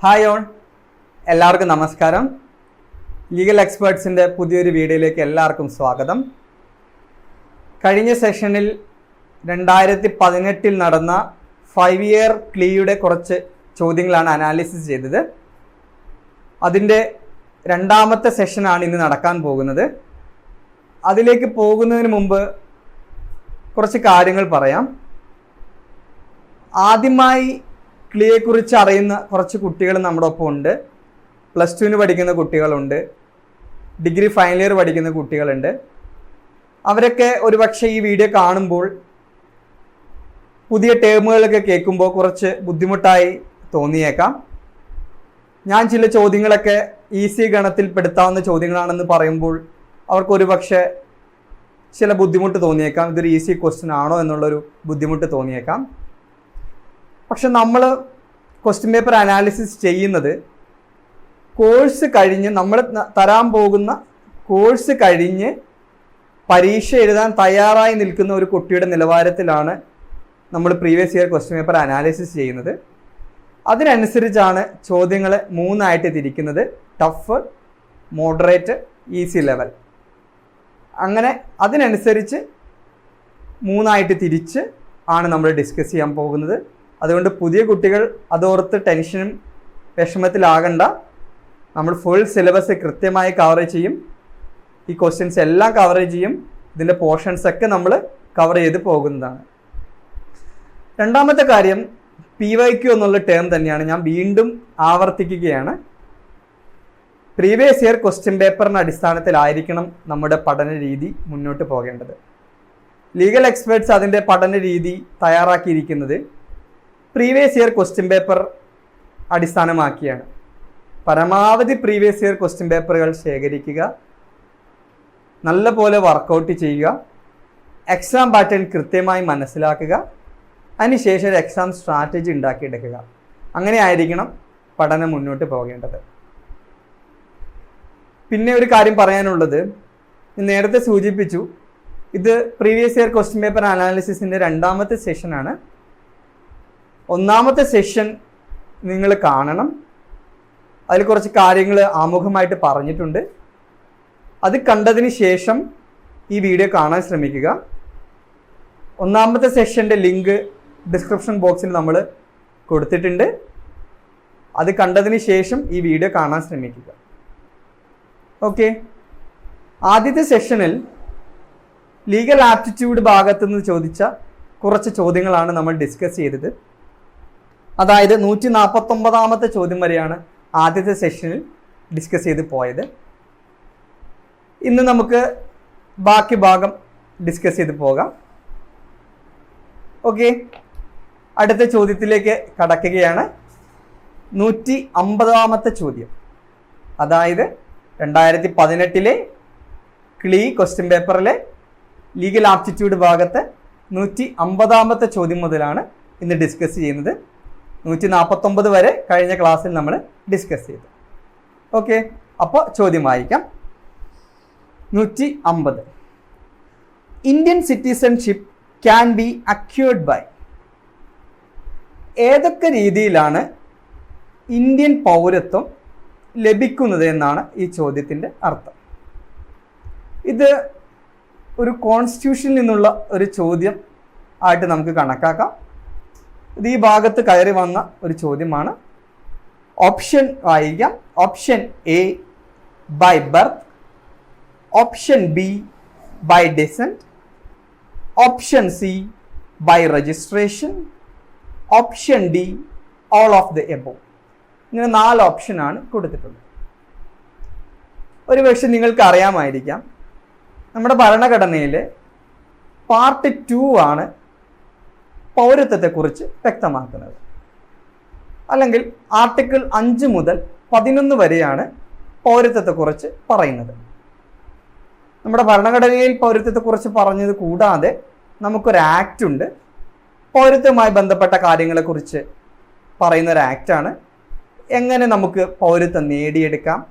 Hi on, എല്ലാവർക്കും നമസ്കാരം. Legal എക്സ്പേർട്സിൻ്റെ പുതിയൊരു വീഡിയോയിലേക്ക് എല്ലാവർക്കും സ്വാഗതം. കഴിഞ്ഞ സെഷനിൽ 2018 നടന്ന 5 ഇയർ ക്ലീയുടെ കുറച്ച് ചോദ്യങ്ങളാണ് അനാലിസിസ് ചെയ്തത്. അതിൻ്റെ രണ്ടാമത്തെ സെഷനാണ് ഇന്ന് നടക്കാൻ പോകുന്നത്. അതിലേക്ക് പോകുന്നതിന് മുമ്പ് കുറച്ച് കാര്യങ്ങൾ പറയാം. ആദ്യമായി ക്ലിയെക്കുറിച്ച് അറിയുന്ന കുറച്ച് കുട്ടികൾ നമ്മുടെ ഒപ്പം ഉണ്ട്. +2 പഠിക്കുന്ന കുട്ടികളുണ്ട്, ഡിഗ്രി ഫൈനൽ ഇയർ പഠിക്കുന്ന കുട്ടികളുണ്ട്. അവരൊക്കെ ഒരുപക്ഷെ ഈ വീഡിയോ കാണുമ്പോൾ പുതിയ ടേമുകളൊക്കെ കേൾക്കുമ്പോൾ കുറച്ച് ബുദ്ധിമുട്ടായി തോന്നിയേക്കാം. ഞാൻ ചില ചോദ്യങ്ങളൊക്കെ ഈസി ഗണത്തിൽ പെടുത്താവുന്ന ചോദ്യങ്ങളാണെന്ന് പറയുമ്പോൾ അവർക്ക് ഒരുപക്ഷെ ചില ബുദ്ധിമുട്ട് തോന്നിയേക്കാം. ഇതൊരു ഈസി ക്വസ്റ്റ്യൻ ആണോ എന്നുള്ളൊരു ബുദ്ധിമുട്ട് തോന്നിയേക്കാം. പക്ഷെ നമ്മൾ ക്വസ്റ്റ്യൻ പേപ്പർ അനാലിസിസ് ചെയ്യുന്നത് കോഴ്സ് കഴിഞ്ഞ്, നമ്മൾ തരാൻ പോകുന്ന കോഴ്സ് കഴിഞ്ഞ് പരീക്ഷ എഴുതാൻ തയ്യാറായി നിൽക്കുന്ന ഒരു കുട്ടിയുടെ നിലവാരത്തിലാണ് നമ്മൾ previous year question paper analysis ചെയ്യുന്നത്. അതിനനുസരിച്ചാണ് ചോദ്യങ്ങൾ 3 തിരിക്കുന്നത്: ടഫ്, മോഡറേറ്റ്, ഈസി ലെവൽ. അങ്ങനെ അതിനനുസരിച്ച് 3 തിരിച്ച് ആണ് നമ്മൾ ഡിസ്കസ് ചെയ്യാൻ പോകുന്നത്. അതുകൊണ്ട് പുതിയ കുട്ടികൾ അതോർത്ത് ടെൻഷനും വിഷമത്തിലാകണ്ട. നമ്മൾ ഫുൾ സിലബസ് കൃത്യമായി കവർ ചെയ്യും. ഈ ക്വസ്റ്റ്യൻസ് എല്ലാം കവർ ചെയ്യും. ഇതിൻ്റെ പോർഷൻസൊക്കെ നമ്മൾ കവർ ചെയ്ത് പോകുന്നതാണ്. രണ്ടാമത്തെ കാര്യം, PYQ എന്നുള്ള ടേം തന്നെയാണ്. ഞാൻ വീണ്ടും ആവർത്തിക്കുകയാണ്. പ്രീവിയസ് ഇയർ ക്വസ്റ്റ്യൻ പേപ്പറിൻ്റെ അടിസ്ഥാനത്തിലായിരിക്കണം നമ്മുടെ പഠന രീതി മുന്നോട്ട് പോകേണ്ടത്. ലീഗൽ എക്സ്പേർട്സ് അതിൻ്റെ പഠന രീതി തയ്യാറാക്കിയിരിക്കുന്നത് പ്രീവിയസ് ഇയർ ക്വസ്റ്റ്യൻ പേപ്പർ അടിസ്ഥാനമാക്കിയാണ്. പരമാവധി പ്രീവിയസ് ഇയർ ക്വസ്റ്റ്യൻ പേപ്പറുകൾ ശേഖരിക്കുക, നല്ലപോലെ വർക്കൗട്ട് ചെയ്യുക, എക്സാം പാറ്റേൺ കൃത്യമായി മനസ്സിലാക്കുക, അതിനുശേഷം ഒരു എക്സാം സ്ട്രാറ്റജി ഉണ്ടാക്കിയെടുക്കുക. അങ്ങനെ ആയിരിക്കണം പഠനം മുന്നോട്ട് പോകേണ്ടത്. പിന്നെ ഒരു കാര്യം പറയാനുള്ളത്, നേരത്തെ സൂചിപ്പിച്ചു, ഇത് പ്രീവിയസ് ഇയർ ക്വസ്റ്റ്യൻ പേപ്പർ അനാലിസിസിൻ്റെ രണ്ടാമത്തെ സെഷനാണ്. ഒന്നാമത്തെ സെഷൻ നിങ്ങൾ കാണണം. അതിൽ കുറച്ച് കാര്യങ്ങൾ ആമുഖമായിട്ട് പറഞ്ഞിട്ടുണ്ട്. അത് കണ്ടതിന് ശേഷം ഈ വീഡിയോ കാണാൻ ശ്രമിക്കുക. ഒന്നാമത്തെ സെഷൻ്റെ ലിങ്ക് ഡിസ്ക്രിപ്ഷൻ ബോക്സിൽ നമ്മൾ കൊടുത്തിട്ടുണ്ട്. അത് കണ്ടതിന് ശേഷം ഈ വീഡിയോ കാണാൻ ശ്രമിക്കുക. ഓക്കെ, ആദ്യത്തെ സെഷനിൽ ലീഗൽ ആപ്റ്റിറ്റ്യൂഡ് ഭാഗത്തുനിന്ന് ചോദിച്ച കുറച്ച് ചോദ്യങ്ങളാണ് നമ്മൾ ഡിസ്കസ് ചെയ്തത്. അതായത് 149ാമത്തെ ചോദ്യം വരെയാണ് ആദ്യത്തെ സെഷനിൽ ഡിസ്കസ് ചെയ്ത് പോയത്. ഇന്ന് നമുക്ക് ബാക്കി ഭാഗം ഡിസ്കസ് ചെയ്ത് പോകാം. ഓക്കെ, അടുത്ത ചോദ്യത്തിലേക്ക് കടക്കുകയാണ്. 150ാമത്തെ ചോദ്യം, അതായത് 2018 ക്ലീ ക്വസ്റ്റ്യൻ പേപ്പറിലെ ലീഗൽ ആപ്റ്റിറ്റ്യൂഡ് ഭാഗത്തെ 150ാമത്തെ ചോദ്യം മുതലാണ് ഇന്ന് ഡിസ്കസ് ചെയ്യുന്നത്. 149 വരെ കഴിഞ്ഞ ക്ലാസ്സിൽ നമ്മൾ ഡിസ്കസ് ചെയ്തു. ഓക്കെ, അപ്പോൾ ചോദ്യം വായിക്കാം. 150. Indian citizenship can be acquired by. ഏതൊക്കെ രീതിയിലാണ് ഇന്ത്യൻ പൗരത്വം ലഭിക്കുന്നത് എന്നാണ് ഈ ചോദ്യത്തിൻ്റെ അർത്ഥം. ഇത് ഒരു കോൺസ്റ്റിറ്റ്യൂഷനിൽ നിന്നുള്ള ഒരു ചോദ്യം ആയിട്ട് നമുക്ക് കണക്കാക്കാം. ഇത് ഈ ഭാഗത്ത് കയറി വന്ന ഒരു ചോദ്യമാണ്. ഓപ്ഷൻ വായിക്കാം. Option A by birth, option B by descent, option C by registration, option D all of the above. ഇങ്ങനെ 4 ഓപ്ഷനാണ് കൊടുത്തിട്ടുള്ളത്. ഒരു പക്ഷെ നിങ്ങൾക്ക് അറിയാമായിരിക്കാം, നമ്മുടെ ഭരണഘടനയിൽ പാർട്ട് 2 ആണ് പൗരത്വത്തെക്കുറിച്ച് വ്യക്തമാക്കുന്നത്. അല്ലെങ്കിൽ ആർട്ടിക്കിൾ 5 മുതൽ 11 വരെയാണ് പൗരത്വത്തെക്കുറിച്ച് പറയുന്നത്. നമ്മുടെ ഭരണഘടനയിൽ പൗരത്വത്തെക്കുറിച്ച് പറഞ്ഞത് കൂടാതെ നമുക്കൊരു ആക്റ്റ് ഉണ്ട്, പൗരത്വവുമായി ബന്ധപ്പെട്ട കാര്യങ്ങളെക്കുറിച്ച് പറയുന്ന ഒരു ആക്റ്റാണ്. എങ്ങനെ നമുക്ക് പൗരത്വം നേടിയെടുക്കാം,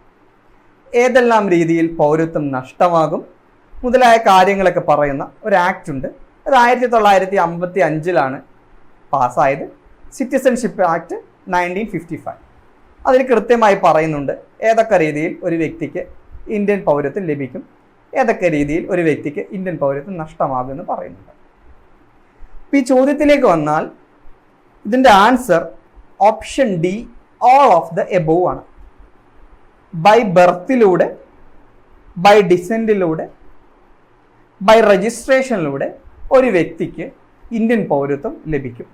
ഏതെല്ലാം രീതിയിൽ പൗരത്വം നഷ്ടമാകും മുതലായ കാര്യങ്ങളൊക്കെ പറയുന്ന ഒരു ആക്റ്റ് ഉണ്ട്. അത് 1955 പാസ്സായത്. Citizenship act 1955. അതിൽ കൃത്യമായി പറയുന്നുണ്ട് ഏതൊക്കെ രീതിയിൽ ഒരു വ്യക്തിക്ക് ഇന്ത്യൻ പൗരത്വം ലഭിക്കും, ഏതൊക്കെ രീതിയിൽ ഒരു വ്യക്തിക്ക് ഇന്ത്യൻ പൗരത്വം നഷ്ടമാകുമെന്ന് പറയുന്നുണ്ട്. ഈ ചോദ്യത്തിലേക്ക് വന്നാൽ ഇതിൻ്റെ answer option D, all of the above ആണ്. ബൈ ബർത്തിലൂടെ, ബൈ ഡിസെൻറ്റിലൂടെ, ബൈ രജിസ്ട്രേഷനിലൂടെ ഒരു വ്യക്തിക്ക് ഇന്ത്യൻ പൗരത്വം ലഭിക്കും.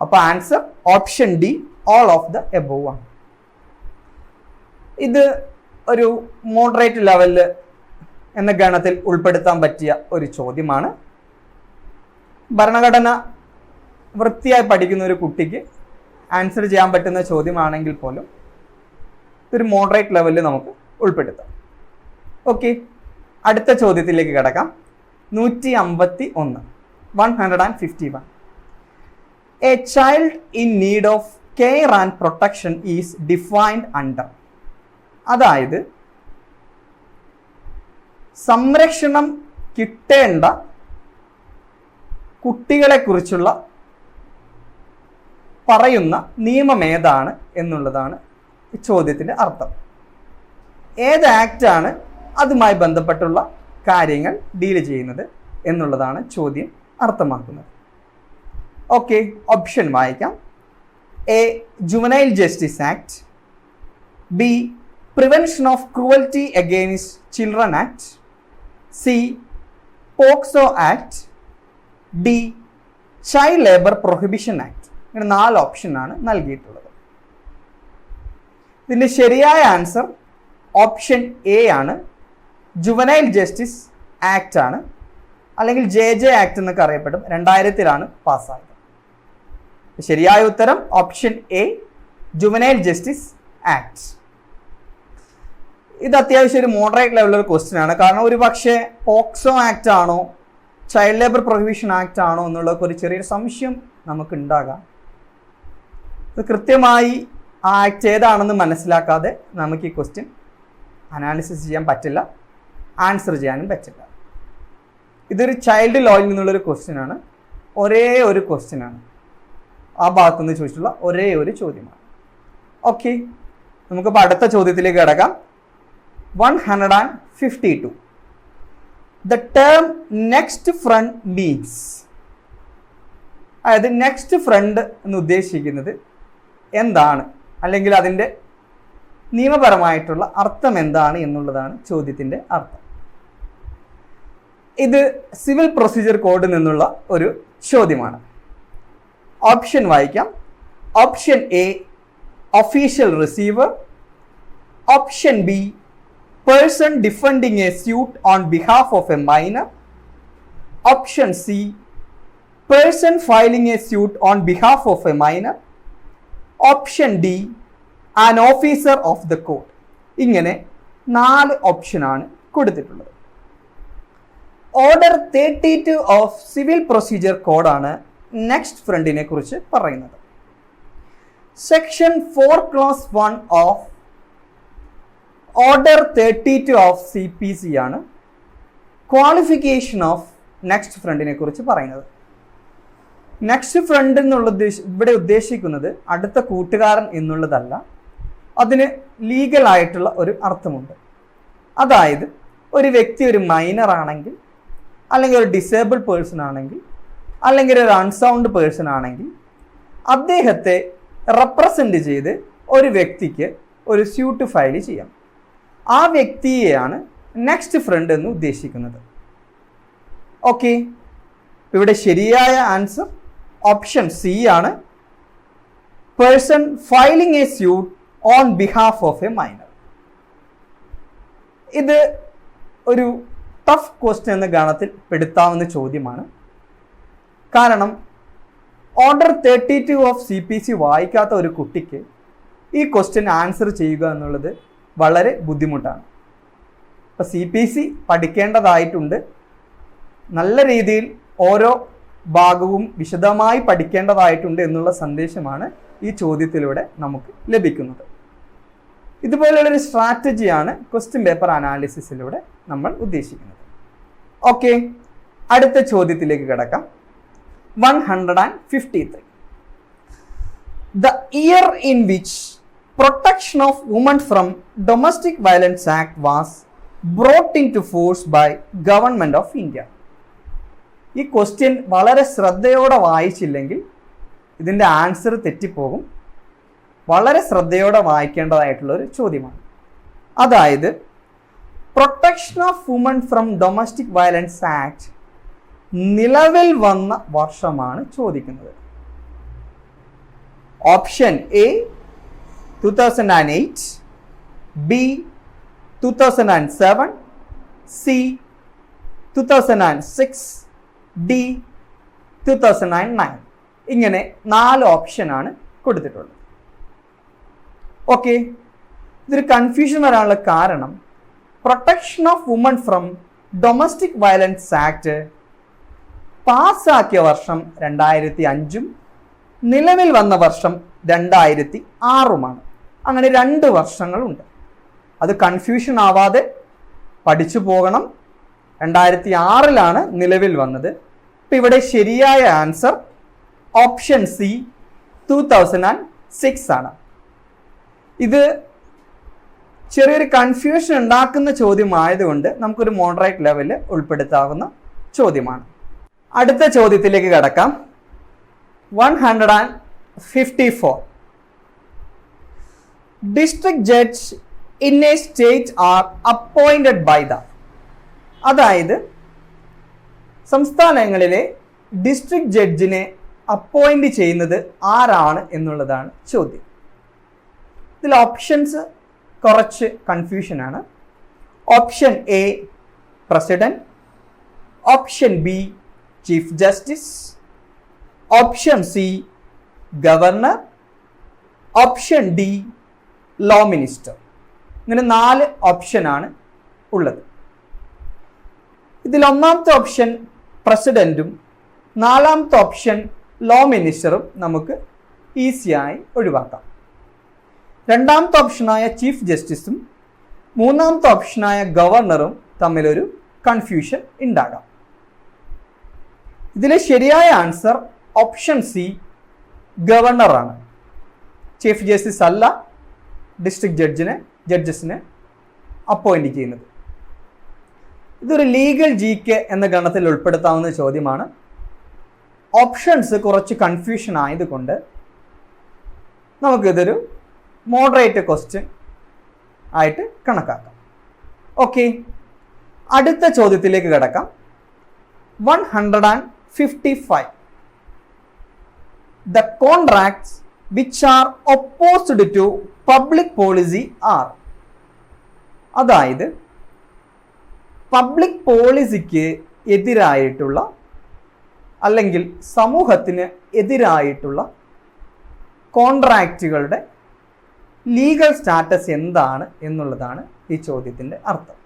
അപ്പോൾ answer option D, all of the above ആണ്. ഇത് ഒരു മോഡറേറ്റ് ലെവലിൽ എന്ന ഗണത്തിൽ ഉൾപ്പെടുത്താൻ പറ്റിയ ഒരു ചോദ്യമാണ്. ഭരണഘടന വൃത്തിയായി പഠിക്കുന്ന ഒരു കുട്ടിക്ക് ആൻസർ ചെയ്യാൻ പറ്റുന്ന ചോദ്യമാണെങ്കിൽ പോലും ഇതൊരു മോഡറേറ്റ് ലെവലിൽ നമുക്ക് ഉൾപ്പെടുത്താം. ഓക്കെ, അടുത്ത ചോദ്യത്തിലേക്ക് കിടക്കാം. 151, 151. A child in need of care and protection is defined under. അതായത് സംരക്ഷണം കിട്ടേണ്ട കുട്ടികളെക്കുറിച്ചുള്ള പറയുന്ന നിയമം ഏതാണ് എന്നുള്ളതാണ് ഈ ചോദ്യത്തിൻ്റെ അർത്ഥം. ഏത് ആക്റ്റാണ് അതുമായി ബന്ധപ്പെട്ടുള്ള കാര്യങ്ങൾ ഡീൽ ചെയ്യുന്നത് എന്നുള്ളതാണ് ചോദ്യം അർത്ഥമാക്കുന്നത്. ഓക്കെ, ഓപ്ഷൻ വായിക്കാം. A, juvenile justice act. B, prevention of cruelty against children act. C, POCSO act. D, child labour prohibition act. ഇങ്ങനെ 4 ഓപ്ഷനാണ് നൽകിയിട്ടുള്ളത്. ഇതിൻ്റെ ശരിയായ ആൻസർ ഓപ്ഷൻ എ ആണ്, ജുവനൈൽ ജസ്റ്റിസ് ആക്ട് ആണ്, അല്ലെങ്കിൽ JJ ആക്ട് എന്നൊക്കെ അറിയപ്പെടും. 2000-ലാണ് പാസ്സായത്. ശരിയായ ഉത്തരം option A, juvenile justice act. ഇത് അത്യാവശ്യം ഒരു മോഡറേറ്റ് ലെവലിലൊരു ക്വസ്റ്റ്യൻ ആണ്. കാരണം ഒരു പക്ഷേ പോക്സോ ആക്ട് ആണോ ചൈൽഡ് ലേബർ പ്രൊഹിബിഷൻ ആക്ട് ആണോ എന്നുള്ളതൊക്കെ ഒരു ചെറിയൊരു സംശയം നമുക്ക് ഉണ്ടാകാം. ഇത് കൃത്യമായി ആ ആക്ട് ഏതാണെന്ന് മനസ്സിലാക്കാതെ നമുക്ക് ഈ ക്വസ്റ്റ്യൻ അനാലിസിസ് ചെയ്യാൻ പറ്റില്ല, ആൻസർ ചെയ്യാനും പറ്റില്ല. ഇതൊരു ചൈൽഡ് ലോയിൽ നിന്നുള്ളൊരു ക്വസ്റ്റ്യൻ ആണ്. ഒരേ ഒരു ക്വസ്റ്റ്യൻ ആണ്, ആ ഭാഗത്തുനിന്ന് ചോദിച്ചിട്ടുള്ള ഒരേ ഒരു ചോദ്യമാണ്. ഓക്കെ, നമുക്കിപ്പോൾ അടുത്ത ചോദ്യത്തിലേക്ക് കിടക്കാം. 152. The term next friend means. അതായത് നെക്സ്റ്റ് ഫ്രണ്ട് എന്ന് ഉദ്ദേശിക്കുന്നത് എന്താണ്, അല്ലെങ്കിൽ അതിൻ്റെ നിയമപരമായിട്ടുള്ള അർത്ഥം എന്താണ് എന്നുള്ളതാണ് ചോദ്യത്തിൻ്റെ അർത്ഥം. ഇത് സിവിൽ പ്രൊസീജിയർ കോഡിൽ നിന്നുള്ള ഒരു ചോദ്യമാണ്. ഓപ്ഷൻ വായിക്കാം. Option A, official receiver. Option B, person defending a suit on behalf of a minor. Option C, person filing a suit on behalf of a minor. Option D, an officer of the court. ഇങ്ങനെ 4 ഓപ്ഷനാണ് കൊടുത്തിട്ടുള്ളത്. Order 32 of civil procedure കോഡാണ് next ഫ്രണ്ടിനെ കുറിച്ച് പറയുന്നത്. Section 4 close 1 of order 32 of CPC ആണ് qualification of next ഫ്രണ്ടിനെ കുറിച്ച് പറയുന്നത്. നെക്സ്റ്റ് ഫ്രണ്ട് എന്നുള്ള ഇവിടെ ഉദ്ദേശിക്കുന്നത് അടുത്ത കൂട്ടുകാരൻ എന്നുള്ളതല്ല, അതിന് ലീഗലായിട്ടുള്ള ഒരു അർത്ഥമുണ്ട്. അതായത് ഒരു വ്യക്തി ഒരു മൈനർ ആണെങ്കിൽ, അല്ലെങ്കിൽ ഒരു ഡിസേബിൾഡ് പേഴ്സൺ ആണെങ്കിൽ, അല്ലെങ്കിൽ ഒരു അൺസൗണ്ട് പേഴ്സൺ ആണെങ്കിൽ, അദ്ദേഹത്തെ റെപ്രസെൻ്റ് ചെയ്ത് ഒരു വ്യക്തിക്ക് ഒരു സ്യൂട്ട് ഫയൽ ചെയ്യാം. ആ വ്യക്തിയെയാണ് നെക്സ്റ്റ് ഫ്രണ്ട് എന്ന് ഉദ്ദേശിക്കുന്നത്. ഓക്കെ, ഇവിടെ ശരിയായ ആൻസർ ഓപ്ഷൻ സി ആണ്, person filing a suit on behalf of a minor. ഇത് ഒരു ടഫ് ക്വസ്റ്റ്യൻ എന്ന ഗണത്തിൽ പെടുത്താവുന്ന ചോദ്യമാണ്. കാരണം ഓർഡർ 32 ഓഫ് CPC വായിക്കാത്ത ഒരു കുട്ടിക്ക് ഈ ക്വസ്റ്റ്യൻ ആൻസർ ചെയ്യുക എന്നുള്ളത് വളരെ ബുദ്ധിമുട്ടാണ്. അപ്പോൾ CPC പഠിക്കേണ്ടതായിട്ടുണ്ട്. നല്ല രീതിയിൽ ഓരോ ഭാഗവും വിശദമായി പഠിക്കേണ്ടതായിട്ടുണ്ട് എന്നുള്ള സന്ദേശമാണ് ഈ ചോദ്യത്തിലൂടെ നമുക്ക് ലഭിക്കുന്നത്. ഇതുപോലുള്ളൊരു സ്ട്രാറ്റജിയാണ് ക്വസ്റ്റ്യൻ പേപ്പർ അനാലിസിസിലൂടെ നമ്മൾ ഉദ്ദേശിക്കുന്നത്. ഓക്കെ, അടുത്ത ചോദ്യത്തിലേക്ക് കിടക്കാം. 153. The year in which protection of women from domestic violence act was brought into force by government of India. ഈ ക്വസ്റ്റ്യൻ വളരെ ശ്രദ്ധയോടെ വായിച്ചില്ലെങ്കിൽ ഇതിൻ്റെ ആൻസർ തെറ്റിപ്പോകും. വളരെ ശ്രദ്ധയോടെ വായിക്കേണ്ടതായിട്ടുള്ള ഒരു ചോദ്യമാണ്. അതായത് protection of women from domestic violence act നിലവിൽ വന്ന വർഷമാണ് ചോദിക്കുന്നത്. Option A 2008, B 2007, C 2006, D 2009. ഇങ്ങനെ 4 ഓപ്ഷനാണ് കൊടുത്തിട്ടുള്ളത്. ഓക്കെ, ഇതൊരു കൺഫ്യൂഷൻ വരാനുള്ള കാരണം protection of women from domestic violence act പാസ്സാക്കിയ വർഷം 2005 നിലവിൽ വന്ന വർഷം 2006 അങ്ങനെ 2 വർഷങ്ങളുണ്ട്. അത് കൺഫ്യൂഷൻ ആവാതെ പഠിച്ചു പോകണം. 2006 നിലവിൽ വന്നത്. ഇപ്പം ഇവിടെ ശരിയായ ആൻസർ ഓപ്ഷൻ സി 2006 ആണ്. ഇത് ചെറിയൊരു കൺഫ്യൂഷൻ ഉണ്ടാക്കുന്ന ചോദ്യമായതുകൊണ്ട് നമുക്കൊരു മോഡറേറ്റ് ലെവലിൽ ഉൾപ്പെടുത്താവുന്ന ചോദ്യമാണ്. അടുത്ത ചോദ്യത്തിലേക്ക് കടക്കാം. 154. District judge in a state are appointed by the. അതായത് സംസ്ഥാനങ്ങളിലെ ഡിസ്ട്രിക്ട് ജഡ്ജിനെ അപ്പോയിന്റ് ചെയ്യുന്നത് ആരാണ് എന്നുള്ളതാണ് ചോദ്യം. ഇതിൽ ഓപ്ഷൻസ് കുറച്ച് കൺഫ്യൂഷനാണ്. Option A president, option B chief justice, option C governor, option D law minister. ഇങ്ങനെ 4 ഓപ്ഷനാണ് ഉള്ളത്. ഇതിൽ ഒന്നാമത്തെ ഓപ്ഷൻ പ്രസിഡന്റും 4ാമത്തെ ഓപ്ഷൻ ലോ മിനിസ്റ്ററും നമുക്ക് ഈസിയായി ഒഴിവാക്കാം. 2ാമത്തെ ഓപ്ഷനായ ചീഫ് ജസ്റ്റിസും 3ാമത്തെ ഓപ്ഷനായ ഗവർണറും തമ്മിലൊരു കൺഫ്യൂഷൻ ഉണ്ടാകാം. ഇതിലെ ശരിയായ ആൻസർ ഓപ്ഷൻ സി ഗവർണറാണ്. ചീഫ് ജസ്റ്റിസ് അല്ല ഡിസ്ട്രിക്ട് ജഡ്ജസിനെ അപ്പോയിന്റ് ചെയ്യുന്നത്. ഇതൊരു ലീഗൽ GK എന്ന ഗണത്തിൽ ഉൾപ്പെടുത്താവുന്ന ചോദ്യമാണ്. ഓപ്ഷൻസ് കുറച്ച് കൺഫ്യൂഷൻ ആയതുകൊണ്ട് നമുക്കിതൊരു മോഡറേറ്റ് ക്വസ്റ്റ്യൻ ആയിട്ട് കണക്കാക്കാം. ഓക്കെ, അടുത്ത ചോദ്യത്തിലേക്ക് കടക്കാം. 155. The contracts which are opposed to public policy are. അതായത് പബ്ലിക് പോളിസിക്ക് എതിരായിട്ടുള്ള അല്ലെങ്കിൽ സമൂഹത്തിന് എതിരായിട്ടുള്ള കോൺട്രാക്റ്റുകളുടെ ലീഗൽ സ്റ്റാറ്റസ് എന്താണ് എന്നുള്ളതാണ് ഈ ചോദ്യത്തിൻ്റെ അർത്ഥം.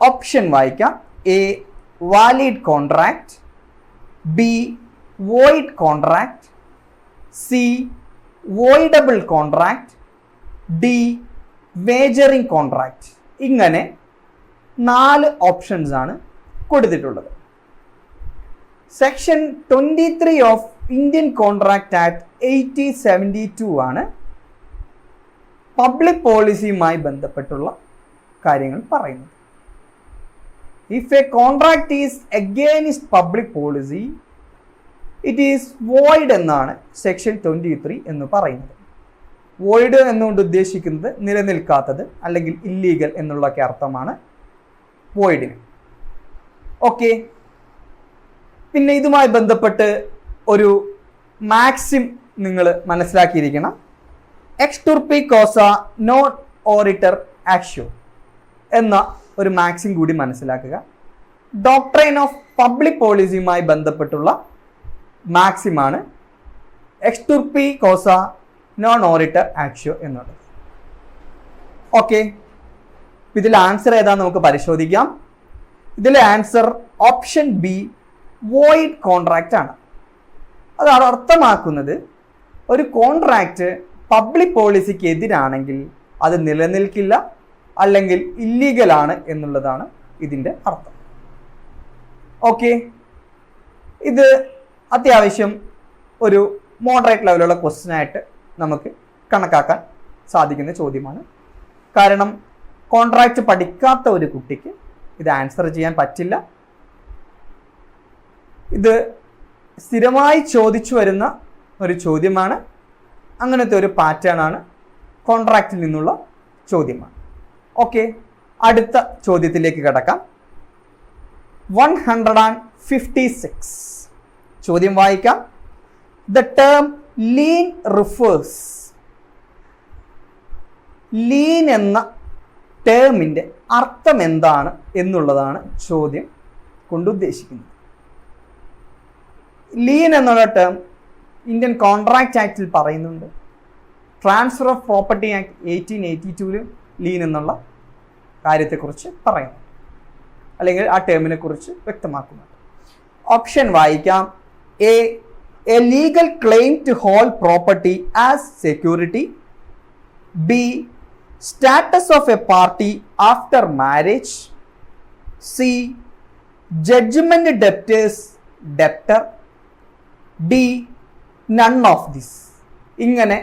ഓപ്ഷൻ വായിക്കാം. A valid contract, B void contract, C voidable contract, D wagering contract. ഇങ്ങനെ 4 ഓപ്ഷൻസ് ആണ് കൊടുത്തിട്ടുള്ളത്. Section 23 of Indian contract act 1872 ആണ് പബ്ലിക് പോളിസിയുമായി ബന്ധപ്പെട്ടുള്ള കാര്യങ്ങൾ പറയുന്നത്. If a contract is against public policy it is void എന്നാണ് സെക്ഷൻ 23 എന്ന് പറയുന്നത്. വോയിഡ് എന്നുകൊണ്ട് ഉദ്ദേശിക്കുന്നത് നിലനിൽക്കാത്തത് അല്ലെങ്കിൽ ഇല്ലീഗൽ എന്നുള്ളൊക്കെ അർത്ഥമാണ് വോയിഡിന്. ഓക്കെ, പിന്നെ ഇതുമായി ബന്ധപ്പെട്ട് ഒരു മാക്സിം നിങ്ങൾ മനസ്സിലാക്കിയിരിക്കണം. എക്സ് ടുർപി കോസ നോൺ ഓറിറ്റർ ആക്ഷ്യോ എന്ന ഒരു മാക്സിം കൂടി മനസ്സിലാക്കുക. ഡോക്ട്രൈൻ ഓഫ് പബ്ലിക് പോളിസിയുമായി ബന്ധപ്പെട്ടുള്ള മാക്സിമാണ് എക്സ് ടുർപി കോസ നോൺ ഓറിറ്റർ ആക്ഷ്യോ എന്നുള്ളത്. ഓക്കെ, ഇതിൽ ആൻസർ ഏതാന്ന് നമുക്ക് പരിശോധിക്കാം. ഇതിലെ answer option be void contract ആണ്. അതാണ് അർത്ഥമാക്കുന്നത് ഒരു കോൺട്രാക്റ്റ് പബ്ലിക് പോളിസിക്ക് എതിരാണെങ്കിൽ അത് നിലനിൽക്കില്ല അല്ലെങ്കിൽ ഇല്ലീഗലാണ് എന്നുള്ളതാണ് ഇതിൻ്റെ അർത്ഥം. ഓക്കെ, ഇത് അത്യാവശ്യം ഒരു മോഡറേറ്റ് ലെവലുള്ള ക്വസ്റ്റ്യൻ ആയിട്ട് നമുക്ക് കണക്കാക്കാൻ സാധിക്കുന്ന ചോദ്യമാണ്. കാരണം കോൺട്രാക്റ്റ് പഠിക്കാത്ത ഒരു കുട്ടിക്ക് ഇത് ആൻസർ ചെയ്യാൻ പറ്റില്ല. ഇത് സ്ഥിരമായി ചോദിച്ചു വരുന്ന ഒരു ചോദ്യമാണ്. അങ്ങനത്തെ ഒരു പാറ്റേൺ ആണ്, കോൺട്രാക്റ്റിൽ നിന്നുള്ള ചോദ്യമാണ്. ഓക്കെ, അടുത്ത ചോദ്യത്തിലേക്ക് കടക്കാം. 156 ചോദ്യം വായിക്കാം. The term lean refers. Lean എന്ന ടേമിൻ്റെ അർത്ഥം എന്താണ് എന്നുള്ളതാണ് ചോദ്യം കൊണ്ട് ഉദ്ദേശിക്കുന്നത്. ലീൻ എന്നുള്ള ടേം ഇന്ത്യൻ കോൺട്രാക്റ്റ് ആക്റ്റിൽ പറയുന്നുണ്ട്. Transfer of property act 1882 lean എന്നുള്ള കാര്യത്തെക്കുറിച്ച് പറയുന്നു, അല്ലെങ്കിൽ ആ ടേമിനെ കുറിച്ച് വ്യക്തമാക്കുന്നുണ്ട്. ഓപ്ഷൻ വായിക്കാം. A legal claim to hold property as security. B status of a party after marriage. C judgement debtors debtor. D none of this. ഇങ്ങനെ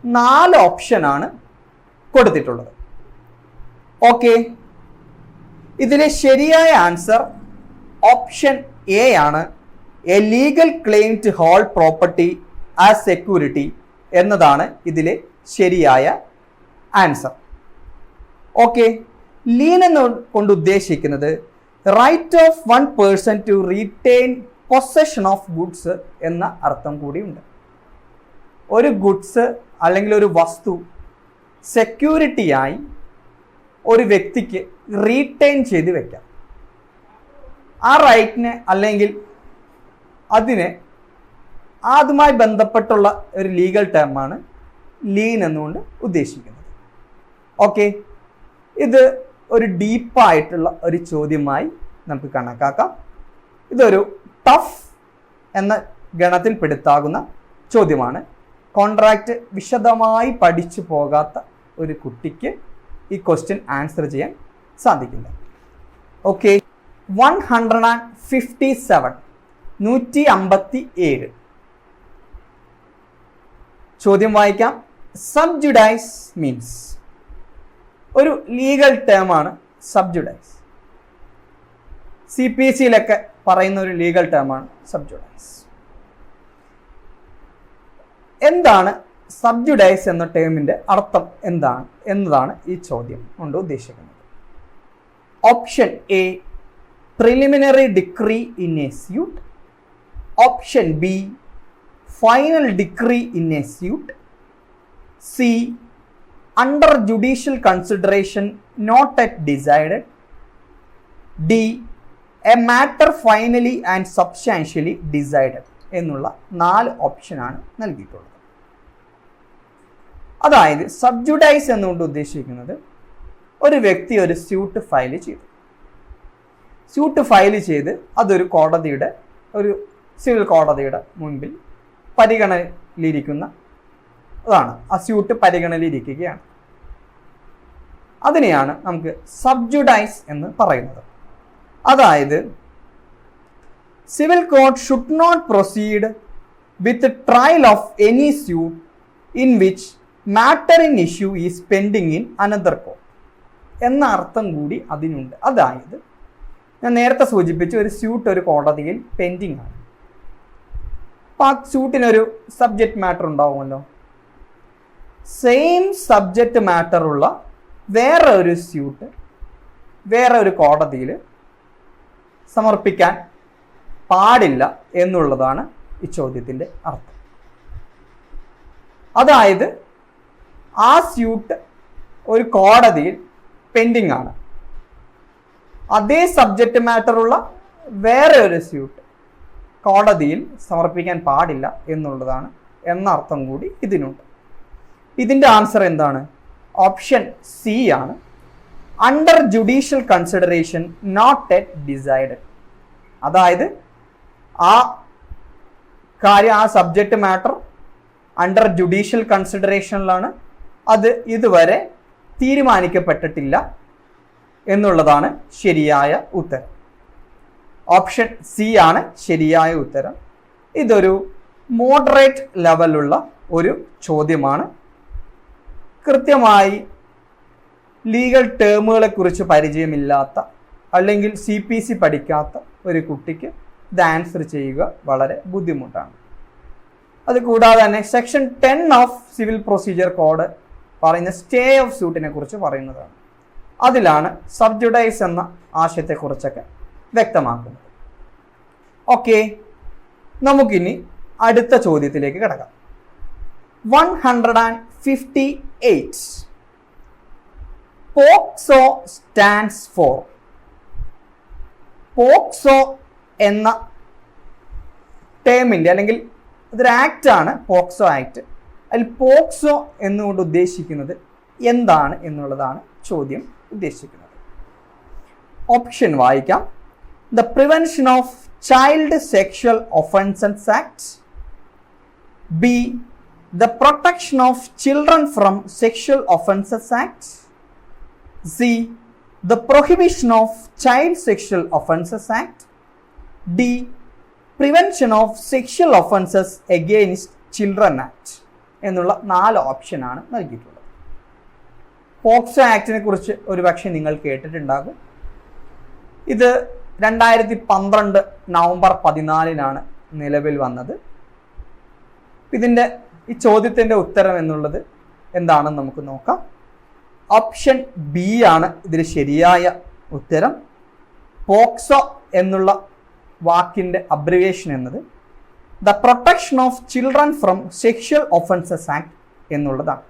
4 ഓപ്ഷനാണ് കൊടുത്തിട്ടുള്ളത്. ഓക്കെ, ഇതിലെ ശരിയായ ആൻസർ ഓപ്ഷൻ എ ആണ്. A legal claim to hold property as security എന്നതാണ് ഇതിലെ ശരിയായ answer. Okay, lien എന്ന് കൊണ്ട് ഉദ്ദേശിക്കുന്നത് right of one person to retain possession of goods എന്ന അർത്ഥം കൂടിയുണ്ട്. ഒരു ഗുഡ്സ് അല്ലെങ്കിൽ ഒരു വസ്തു സെക്യൂരിറ്റിയായി ഒരു വ്യക്തിക്ക് റീറ്റെയിൻ ചെയ്ത് വെക്കാം. ആ റൈറ്റിനെ അല്ലെങ്കിൽ അതിനെ അതുമായി ബന്ധപ്പെട്ടുള്ള ഒരു ലീഗൽ ടേമാണ് ലീൻ എന്നുകൊണ്ട് ഉദ്ദേശിക്കുന്നത്. ഓക്കെ, ഇത് ഒരു ഡീപ്പായിട്ടുള്ള ഒരു ചോദ്യമായി നമുക്ക് കണക്കാക്കാം. ഇതൊരു ടഫ് എന്ന ഗണത്തിൽ പെടുത്താകുന്ന ചോദ്യമാണ്. കോൺട്രാക്റ്റ് വിശദമായി പഠിച്ചു പോകാത്ത ഒരു കുട്ടിക്ക് ഈ ക്വസ്റ്റ്യൻ ആൻസർ ചെയ്യാൻ സാധിക്കില്ല. ഓക്കെ, 157 157 ചോദ്യം വായിക്കാം. സബ്ജുഡൈസ് മീൻസ്. ഒരു ലീഗൽ ടേമാണ് സബ്ജുഡൈസ്. CPC-യിലൊക്കെ പറയുന്ന ഒരു ലീഗൽ ടേമാണ് സബ്ജുഡൈസ്. എന്താണ് സബ്ജുഡൈസ് എന്ന ടേമിൻ്റെ അർത്ഥം എന്താണ് എന്നതാണ് ഈ ചോദ്യം കൊണ്ട് ഉദ്ദേശിക്കുന്നത്. Option A preliminary decree in a suit. Option B final decree in a suit. C under judicial consideration not yet decided. D a matter finally and substantially decided എന്നുള്ള 4 ഓപ്ഷനാണ് നൽകിയിട്ടുള്ളത്. അതായത് സബ്ജുഡൈസ് എന്നുകൊണ്ട് ഉദ്ദേശിക്കുന്നത് ഒരു വ്യക്തി ഒരു സ്യൂട്ട് ഫയൽ ചെയ്തു. സ്യൂട്ട് ഫയൽ ചെയ്ത് അതൊരു കോടതിയുടെ, ഒരു സിവിൽ കോടതിയുടെ മുൻപിൽ പരിഗണനയിലിരിക്കുന്ന അതാണ്. ആ സ്യൂട്ട് പരിഗണനയിലിരിക്കുകയാണ്. അതിനെയാണ് നമുക്ക് സബ്ജുഡൈസ് എന്ന് പറയുന്നത്. അതായത് civil court should not proceed with trial of any suit in which matter in issue is pending in another court എന്ന അർത്ഥം കൂടി അതിനുണ്ട്. അതായത് ഞാൻ നേരത്തെ സൂചിപ്പിച്ച ഒരു സ്യൂട്ട് ഒരു കോടതിയിൽ പെൻഡിങ് ആണ്. അപ്പോൾ ആ സ്യൂട്ടിനൊരു സബ്ജക്റ്റ് മാറ്റർ ഉണ്ടാവുമല്ലോ. സെയിം സബ്ജക്റ്റ് മാറ്റർ ഉള്ള വേറെ ഒരു സ്യൂട്ട് വേറെ ഒരു കോടതിയിൽ സമർപ്പിക്കാൻ പാടില്ല എന്നുള്ളതാണ് ഈ ചോദ്യത്തിൻ്റെ അർത്ഥം. അതായത് ആ സ്യൂട്ട് ഒരു കോടതിയിൽ പെൻഡിങ് ആണ്. അതേ സബ്ജക്റ്റ് മാറ്ററുള്ള വേറെ ഒരു സ്യൂട്ട് കോടതിയിൽ സമർപ്പിക്കാൻ പാടില്ല എന്നുള്ളതാണ് എന്ന അർത്ഥം കൂടി ഇതിനുണ്ട്. ഇതിൻ്റെ ആൻസർ എന്താണ്? ഓപ്ഷൻ സി ആണ്. Under judicial consideration not yet decided. അതായത് ആ കാര്യം, ആ സബ്ജക്റ്റ് മാറ്റർ അണ്ടർ ജുഡീഷ്യൽ കൺസിഡറേഷനിലാണ്, അത് ഇതുവരെ തീരുമാനിക്കപ്പെട്ടിട്ടില്ല എന്നുള്ളതാണ് ശരിയായ ഉത്തരം. ഓപ്ഷൻ സി ആണ് ശരിയായ ഉത്തരം. ഇതൊരു മോഡറേറ്റ് ലെവലുള്ള ഒരു ചോദ്യമാണ്. കൃത്യമായി ലീഗൽ ടേമുകളെ കുറിച്ച് പരിചയമില്ലാത്ത അല്ലെങ്കിൽ CPC പഠിക്കാത്ത ഒരു കുട്ടിക്ക് ഇത് ആൻസർ ചെയ്യുക വളരെ ബുദ്ധിമുട്ടാണ്. അതുകൂടാതെ തന്നെ section 10 of civil procedure code പറയുന്ന സ്റ്റേ ഓഫ് സ്യൂട്ടിനെ കുറിച്ച് പറയുന്നതാണ്. അതിലാണ് സബ്ജുഡൈസ് എന്ന ആശയത്തെക്കുറിച്ചൊക്കെ വ്യക്തമാക്കുന്നത്. ഓക്കെ, നമുക്കിനി അടുത്ത ചോദ്യത്തിലേക്ക് കിടക്കാം. 158 പോക്സോ സ്റ്റാൻഡ്സ് ഫോർ. പോക്സോ എന്ന ടേമിൻ്റെ അല്ലെങ്കിൽ ഇതൊരു ആക്റ്റാണ്, പോക്സോ ആക്ട്. അതിൽ പോക്സോ എന്നുകൊണ്ട് ഉദ്ദേശിക്കുന്നത് എന്താണ് എന്നുള്ളതാണ് ചോദ്യം ഉദ്ദേശിക്കുന്നത്. ഓപ്ഷൻ വായിക്കാം. The prevention of child sexual offences act, B the protection of children from sexual offences act, C the prohibition of child sexual offences act, D prevention of sexual offences against children act എന്നുള്ള 4 ഓപ്ഷനാണ് നൽകിയിട്ടുള്ളത്. POCSO ആക്ടിനെ കുറിച്ച് ഒരുപക്ഷെ നിങ്ങൾ കേട്ടിട്ടുണ്ടാകും. ഇത് 2012 November 14 നിലവിൽ വന്നത്. ഇതിൻ്റെ ഈ ചോദ്യത്തിൻ്റെ ഉത്തരം എന്നുള്ളത് എന്താണെന്ന് നമുക്ക് നോക്കാം. ഓപ്ഷൻ ബി ആണ് ഇതിൽ ശരിയായ ഉത്തരം. പോക്സോ എന്നുള്ള വാക്കിൻ്റെ അബ്രിവേഷൻ എന്നത് the protection of children from sexual offences act എന്നുള്ളതാണ്.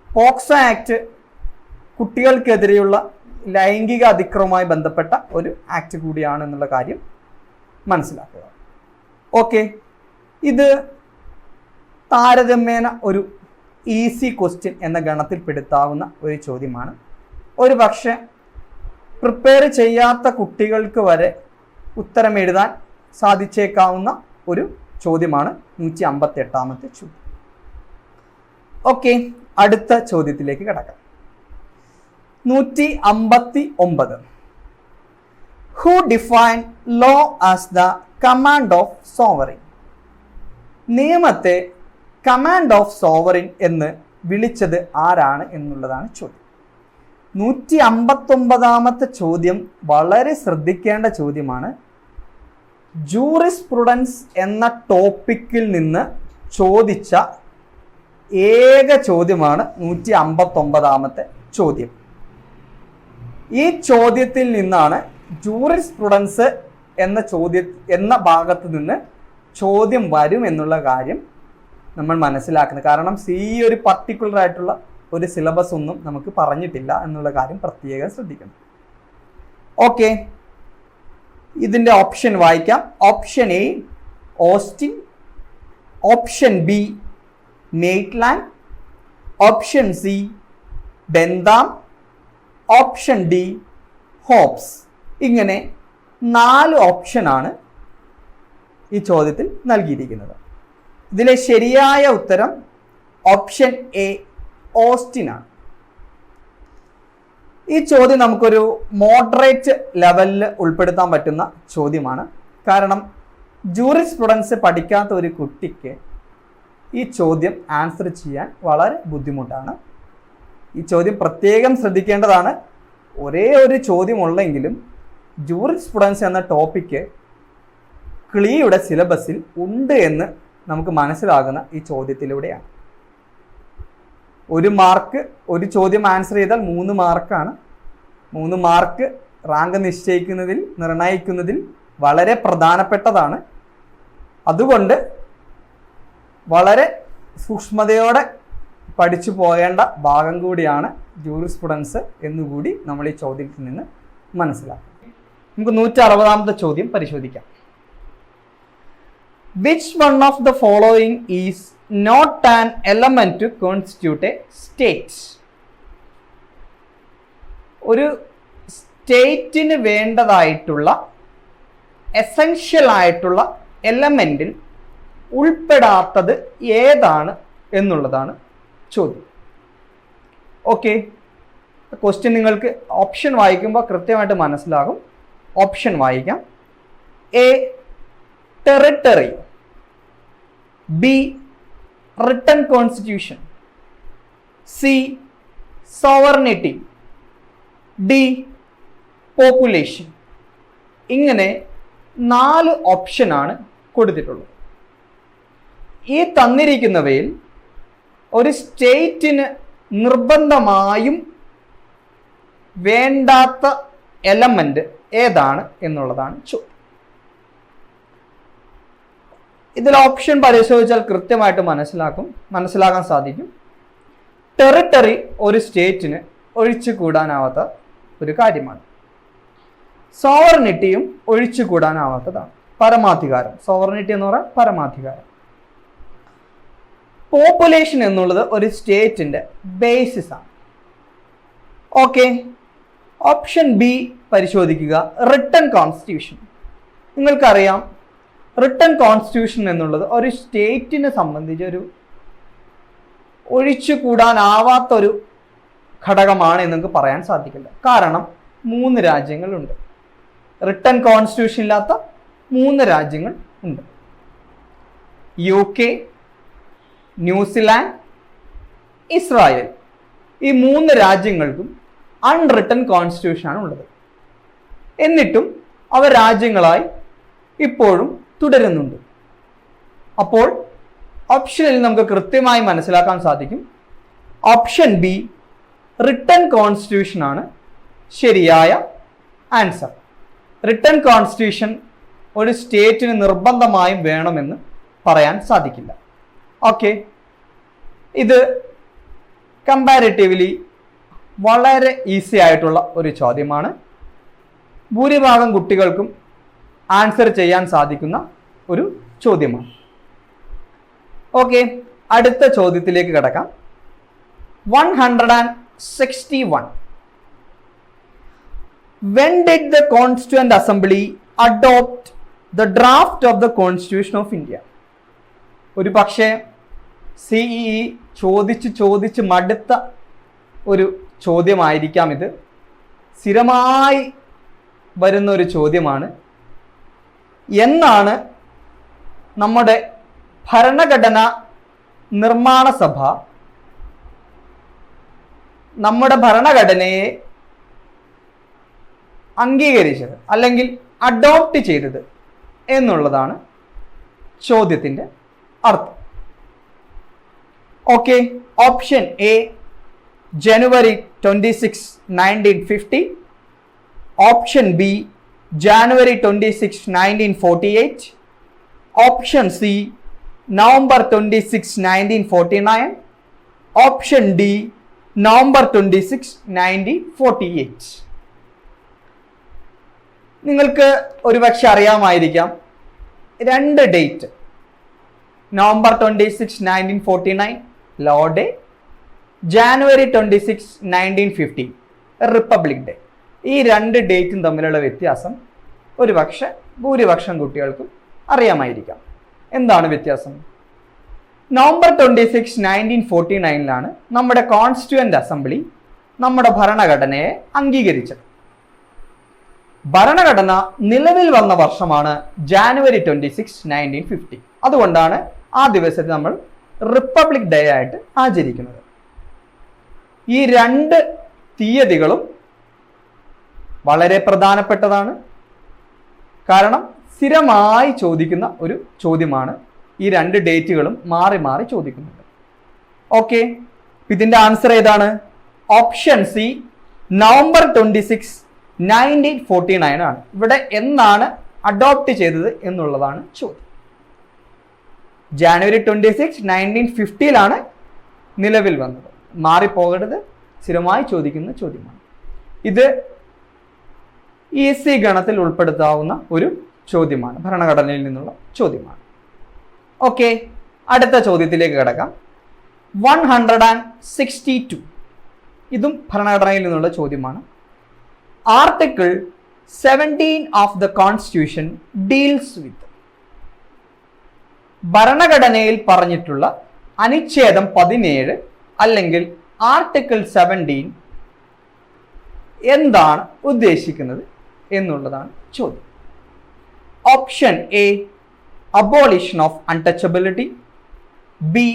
പോക്സോ ആക്ട് കുട്ടികൾക്കെതിരെയുള്ള ലൈംഗിക അതിക്രമവുമായി ബന്ധപ്പെട്ട ഒരു ആക്ട് കൂടിയാണ് എന്നുള്ള കാര്യം മനസ്സിലാക്കുക. ഓക്കെ, ഇത് താരതമ്യേന ഒരു ഈസി ക്വസ്റ്റ്യൻ എന്ന ഗണത്തിൽപ്പെടുത്താവുന്ന ഒരു ചോദ്യമാണ്. ഒരു പക്ഷേ പ്രിപ്പയർ ചെയ്യാത്ത കുട്ടികൾക്ക് വരെ ഉത്തരം എഴുതാൻ സാധിച്ചേക്കാവുന്ന ഒരു ചോദ്യമാണ് 158ാമത്തെ ചോദ്യം. ഓക്കെ, അടുത്ത ചോദ്യത്തിലേക്ക് കിടക്കാം. 159. Who defined law as the command of sovereign? നിയമത്തെ കമാൻഡ് ഓഫ് സോവറിൻ എന്ന് വിളിച്ചത് ആരാണ് എന്നുള്ളതാണ് ചോദ്യം. 159ാമത്തെ ചോദ്യം വളരെ ശ്രദ്ധിക്കേണ്ട ചോദ്യമാണ്. ജൂറിസ്പ്രുഡൻസ് എന്ന ടോപ്പിക്കിൽ നിന്ന് ചോദിച്ച ഏക ചോദ്യമാണ് 159ാമത്തെ ചോദ്യം. ഈ ചോദ്യത്തിൽ നിന്നാണ് ജൂറിസ്പ്രുഡൻസ് എന്ന ഭാഗത്ത് നിന്ന് ചോദ്യം വരും എന്നുള്ള കാര്യം നമ്മൾ മനസ്സിലാക്കുന്നത്. കാരണം ഒരു പർട്ടിക്കുലർ ആയിട്ടുള്ള ഒരു സിലബസ് ഒന്നും നമുക്ക് പറഞ്ഞിട്ടില്ല എന്നുള്ള കാര്യം പ്രത്യേകം ശ്രദ്ധിക്കണം. ഓക്കെ, ഇതിൻ്റെ ഓപ്ഷൻ വായിക്കാം. Option A Austin, option B Maitland, option C Bentham, option D Hobbes. ഇങ്ങനെ 4 ഓപ്ഷനാണ് ഈ ചോദ്യത്തിൽ നൽകിയിരിക്കുന്നത്. ഇതിലെ ശരിയായ ഉത്തരം ഓപ്ഷൻ എ ഓസ്റ്റിൻ ആണ്. ഈ ചോദ്യം നമുക്കൊരു മോഡറേറ്റ് ലെവലിൽ ഉൾപ്പെടുത്താൻ പറ്റുന്ന ചോദ്യമാണ്. കാരണം ജൂറിസ്പ്രുഡൻസ് പഠിക്കാത്ത ഒരു കുട്ടിക്ക് ഈ ചോദ്യം ആൻസർ ചെയ്യാൻ വളരെ ബുദ്ധിമുട്ടാണ്. ഈ ചോദ്യം പ്രത്യേകം ശ്രദ്ധിക്കേണ്ടതാണ്. ഒരേ ഒരു ചോദ്യമുള്ളെങ്കിലും ജൂറിസ്പ്രുഡൻസ് എന്ന ടോപ്പിക്ക് ക്ലീയുടെ സിലബസിൽ ഉണ്ട് എന്ന് നമുക്ക് മനസ്സിലാകുന്ന ഈ ചോദ്യത്തിലൂടെയാണ്. 1 മാർക്ക് ഒരു ചോദ്യം ആൻസർ ചെയ്താൽ 3 മാർക്കാണ്. 3 മാർക്ക് റാങ്ക് നിർണ്ണയിക്കുന്നതിൽ വളരെ പ്രധാനപ്പെട്ടതാണ്. അതുകൊണ്ട് വളരെ സൂക്ഷ്മതയോടെ പഠിച്ചു പോകേണ്ട ഭാഗം കൂടിയാണ് ജൂറിസ്പ്രുഡൻസ് എന്നുകൂടി നമ്മൾ ഈ ചോദ്യത്തിൽ നിന്ന് മനസ്സിലാക്കും. നമുക്ക് 160ാമത്തെ ചോദ്യം പരിശോധിക്കാം. Which one of the following is not an element to constitute a state? ഒരു സ്റ്റേറ്റിന് വേണ്ടതായിട്ടുള്ള എസെൻഷ്യൽ ആയിട്ടുള്ള എലമെന്റിൽ ഉൾപ്പെടാത്തത് ഏതാണ് എന്നുള്ളതാണ് ചോദ്യം. ഓക്കെ, ക്വസ്റ്റ്യൻ നിങ്ങൾക്ക് ഓപ്ഷൻ വായിക്കുമ്പോൾ കൃത്യമായിട്ട് മനസ്സിലാകും. ഓപ്ഷൻ വായിക്കാം. A territory, be written constitution, C sovereignty, D population. ഇങ്ങനെ 4 ഓപ്ഷനാണ് കൊടുത്തിട്ടുള്ളത്. ഈ തന്നിരിക്കുന്നവയിൽ ഒരു സ്റ്റേറ്റിന് നിർബന്ധമായും വേണ്ടാത്ത എലമെന്റ് ഏതാണ് എന്നുള്ളതാണ് ചോദ്യം. ഇതിൽ ഓപ്ഷൻ പരിശോധിച്ചാൽ കൃത്യമായിട്ട് മനസ്സിലാക്കാൻ സാധിക്കും. ടെറിട്ടറി ഒരു സ്റ്റേറ്റിന് ഒഴിച്ചുകൂടാനാവാത്ത ഒരു കാര്യമാണ്. സോവർണിറ്റിയും ഒഴിച്ചുകൂടാനാവാത്തതാണ്. പരമാധികാരം, സോവർണിറ്റി എന്ന് പറഞ്ഞാൽ പരമാധികാരം. പോപ്പുലേഷൻ എന്നുള്ളത് ഒരു സ്റ്റേറ്റിന്റെ ബേസിസ് ആണ്. ഓക്കെ, ഓപ്ഷൻ ബി പരിശോധിക്കുക, റിട്ടൺ കോൺസ്റ്റിറ്റ്യൂഷൻ. നിങ്ങൾക്കറിയാം, റിട്ടൺ കോൺസ്റ്റിറ്റ്യൂഷൻ എന്നുള്ളത് ഒരു സ്റ്റേറ്റിനെ സംബന്ധിച്ച് ഒരു ഒഴിച്ചുകൂടാനാവാത്തൊരു ഘടകമാണ് എന്ന് നമുക്ക് പറയാൻ സാധിക്കില്ല. കാരണം 3 രാജ്യങ്ങളുണ്ട്. റിട്ടൺ കോൺസ്റ്റിറ്റ്യൂഷൻ ഇല്ലാത്ത 3 രാജ്യങ്ങൾ ഉണ്ട്. UK, New Zealand, Israel. ഈ 3 രാജ്യങ്ങൾക്കും അൺറിട്ടൺ കോൺസ്റ്റിറ്റ്യൂഷൻ ആണ് ഉള്ളത്. എന്നിട്ടും അവ രാജ്യങ്ങളായി ഇപ്പോഴും തുടരുന്നുണ്ട്. അപ്പോൾ ഓപ്ഷനിൽ നമുക്ക് കൃത്യമായി മനസ്സിലാക്കാൻ സാധിക്കും, ഓപ്ഷൻ ബി റിട്ടൺ കോൺസ്റ്റിറ്റ്യൂഷൻ ആണ് ശരിയായ ആൻസർ. റിട്ടൺ കോൺസ്റ്റിറ്റ്യൂഷൻ ഒരു സ്റ്റേറ്റിന് നിർബന്ധമായും വേണമെന്ന് പറയാൻ സാധിക്കില്ല. ഓക്കെ, ഇത് കമ്പാരിറ്റീവ്ലി വളരെ ഈസി ആയിട്ടുള്ള ഒരു ചോദ്യമാണ്. ഭൂരിഭാഗം കുട്ടികൾക്കും ആൻസർ ചെയ്യാൻ സാധിക്കുന്ന ഒരു ചോദ്യമാണ്. ഓക്കെ, അടുത്ത ചോദ്യത്തിലേക്ക് കടക്കാം. 161. When did the Constituent Assembly adopt the draft of the Constitution of India? ഒരു പക്ഷേ CEE ചോദിച്ച് മടുത്ത ഒരു ചോദ്യമായിരിക്കാം ഇത്. സ്ഥിരമായി വരുന്ന ഒരു ചോദ്യമാണ്. എന്നാണ് നമ്മുടെ ഭരണഘടന നിർമ്മാണ സഭ നമ്മുടെ ഭരണഘടനയെ അംഗീകരിച്ചത് അല്ലെങ്കിൽ അഡോപ്റ്റ് ചെയ്തത് എന്നുള്ളതാണ് ചോദ്യത്തിൻ്റെ അർത്ഥം. Okay, option A January 26, 1950. Option B January 26, 1948. Option C November 26, 1949. Option D November 26, 1948. നിങ്ങൾക്ക് ഒരുപക്ഷെ അറിയാമായിരിക്കാം 2 date, November 26, 1949 law day, January 26, 1950 republic day. ഈ 2 ഡേറ്റും തമ്മിലുള്ള വ്യത്യാസം ഒരുപക്ഷെ ഭൂരിപക്ഷം കുട്ടികൾക്കും അറിയാമായിരിക്കാം. എന്താണ് വ്യത്യാസം? November 26, 1949 നമ്മുടെ കോൺസ്റ്റിറ്റ്യൂവന്റ് അസംബ്ലി നമ്മുടെ ഭരണഘടനയെ അംഗീകരിച്ചത്. ഭരണഘടന നിലവിൽ വന്ന വർഷമാണ് January 26, 1950. അതുകൊണ്ടാണ് ആ ദിവസത്തെ നമ്മൾ റിപ്പബ്ലിക് ഡേ ആയിട്ട് ആചരിക്കുന്നത്. ഈ 2 തീയതികളും വളരെ പ്രധാനപ്പെട്ടതാണ്. കാരണം സ്ഥിരമായി ചോദിക്കുന്ന ഒരു ചോദ്യമാണ്. ഈ 2 ഡേറ്റുകളും മാറി മാറി ചോദിക്കുന്നുണ്ട്. ഓക്കെ, ഇതിന്റെ ആൻസർ ഏതാണ്? ഓപ്ഷൻ സി November 26, 1949 ആണ്. ഇവിടെ എന്നാണ് അഡോപ്റ്റ് ചെയ്തത് എന്നുള്ളതാണ് ചോദ്യം. January 26, 1950 നിലവിൽ വന്നത്. മാറിപ്പോകരുത്, സ്ഥിരമായി ചോദിക്കുന്ന ചോദ്യമാണ്. ഇത് ഈസി ഗണത്തിൽ ഉൾപ്പെടുത്താവുന്ന ഒരു ചോദ്യമാണ്, ഭരണഘടനയിൽ നിന്നുള്ള ചോദ്യമാണ്. ഓക്കെ, അടുത്ത ചോദ്യത്തിലേക്ക് കിടക്കാം. 162. ഇതും ഭരണഘടനയിൽ നിന്നുള്ള ചോദ്യമാണ്. Article 17 of the constitution deals with. ഭരണഘടനയിൽ പറഞ്ഞിട്ടുള്ള അനുച്ഛേദം 17 അല്ലെങ്കിൽ ആർട്ടിക്കിൾ 17 എന്താണ് ഉദ്ദേശിക്കുന്നത് എന്നുള്ളതാണ് ചോദ്യം. Option A abolition of untouchability, B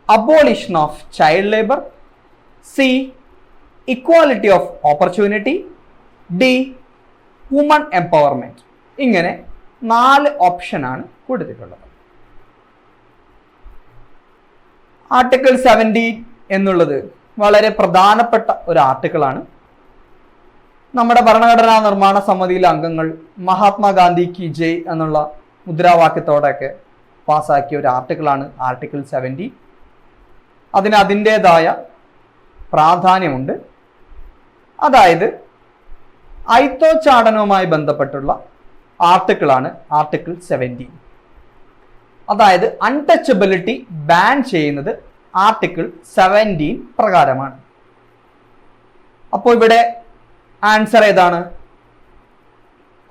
abolition of child labour, C equality of opportunity, D woman empowerment. ഇങ്ങനെ 4 ഓപ്ഷനാണ് കൊടുത്തിട്ടുള്ളത്. ആർട്ടിക്കിൾ 17 എന്നുള്ളത് വളരെ പ്രധാനപ്പെട്ട ഒരു ആർട്ടിക്കിളാണ്. നമ്മുടെ ഭരണഘടനാ നിർമ്മാണ സമിതിയിലെ അംഗങ്ങൾ മഹാത്മാഗാന്ധി കി ജയ് എന്നുള്ള മുദ്രാവാക്യത്തോടെയൊക്കെ പാസ്സാക്കിയ ഒരു ആർട്ടിക്കിളാണ് ആർട്ടിക്കിൾ 17. അതിന് അതിൻ്റെതായ പ്രാധാന്യമുണ്ട്. അതായത് അയിത്തോച്ചാടനവുമായി ബന്ധപ്പെട്ടുള്ള ആർട്ടിക്കിളാണ് ആർട്ടിക്കിൾ 17. അതായത് അൺടച്ചബിലിറ്റി ബാൻ ചെയ്യുന്നത് ആർട്ടിക്കിൾ 17 പ്രകാരമാണ്. അപ്പോൾ ഇവിടെ ആൻസർ ഏതാണ്?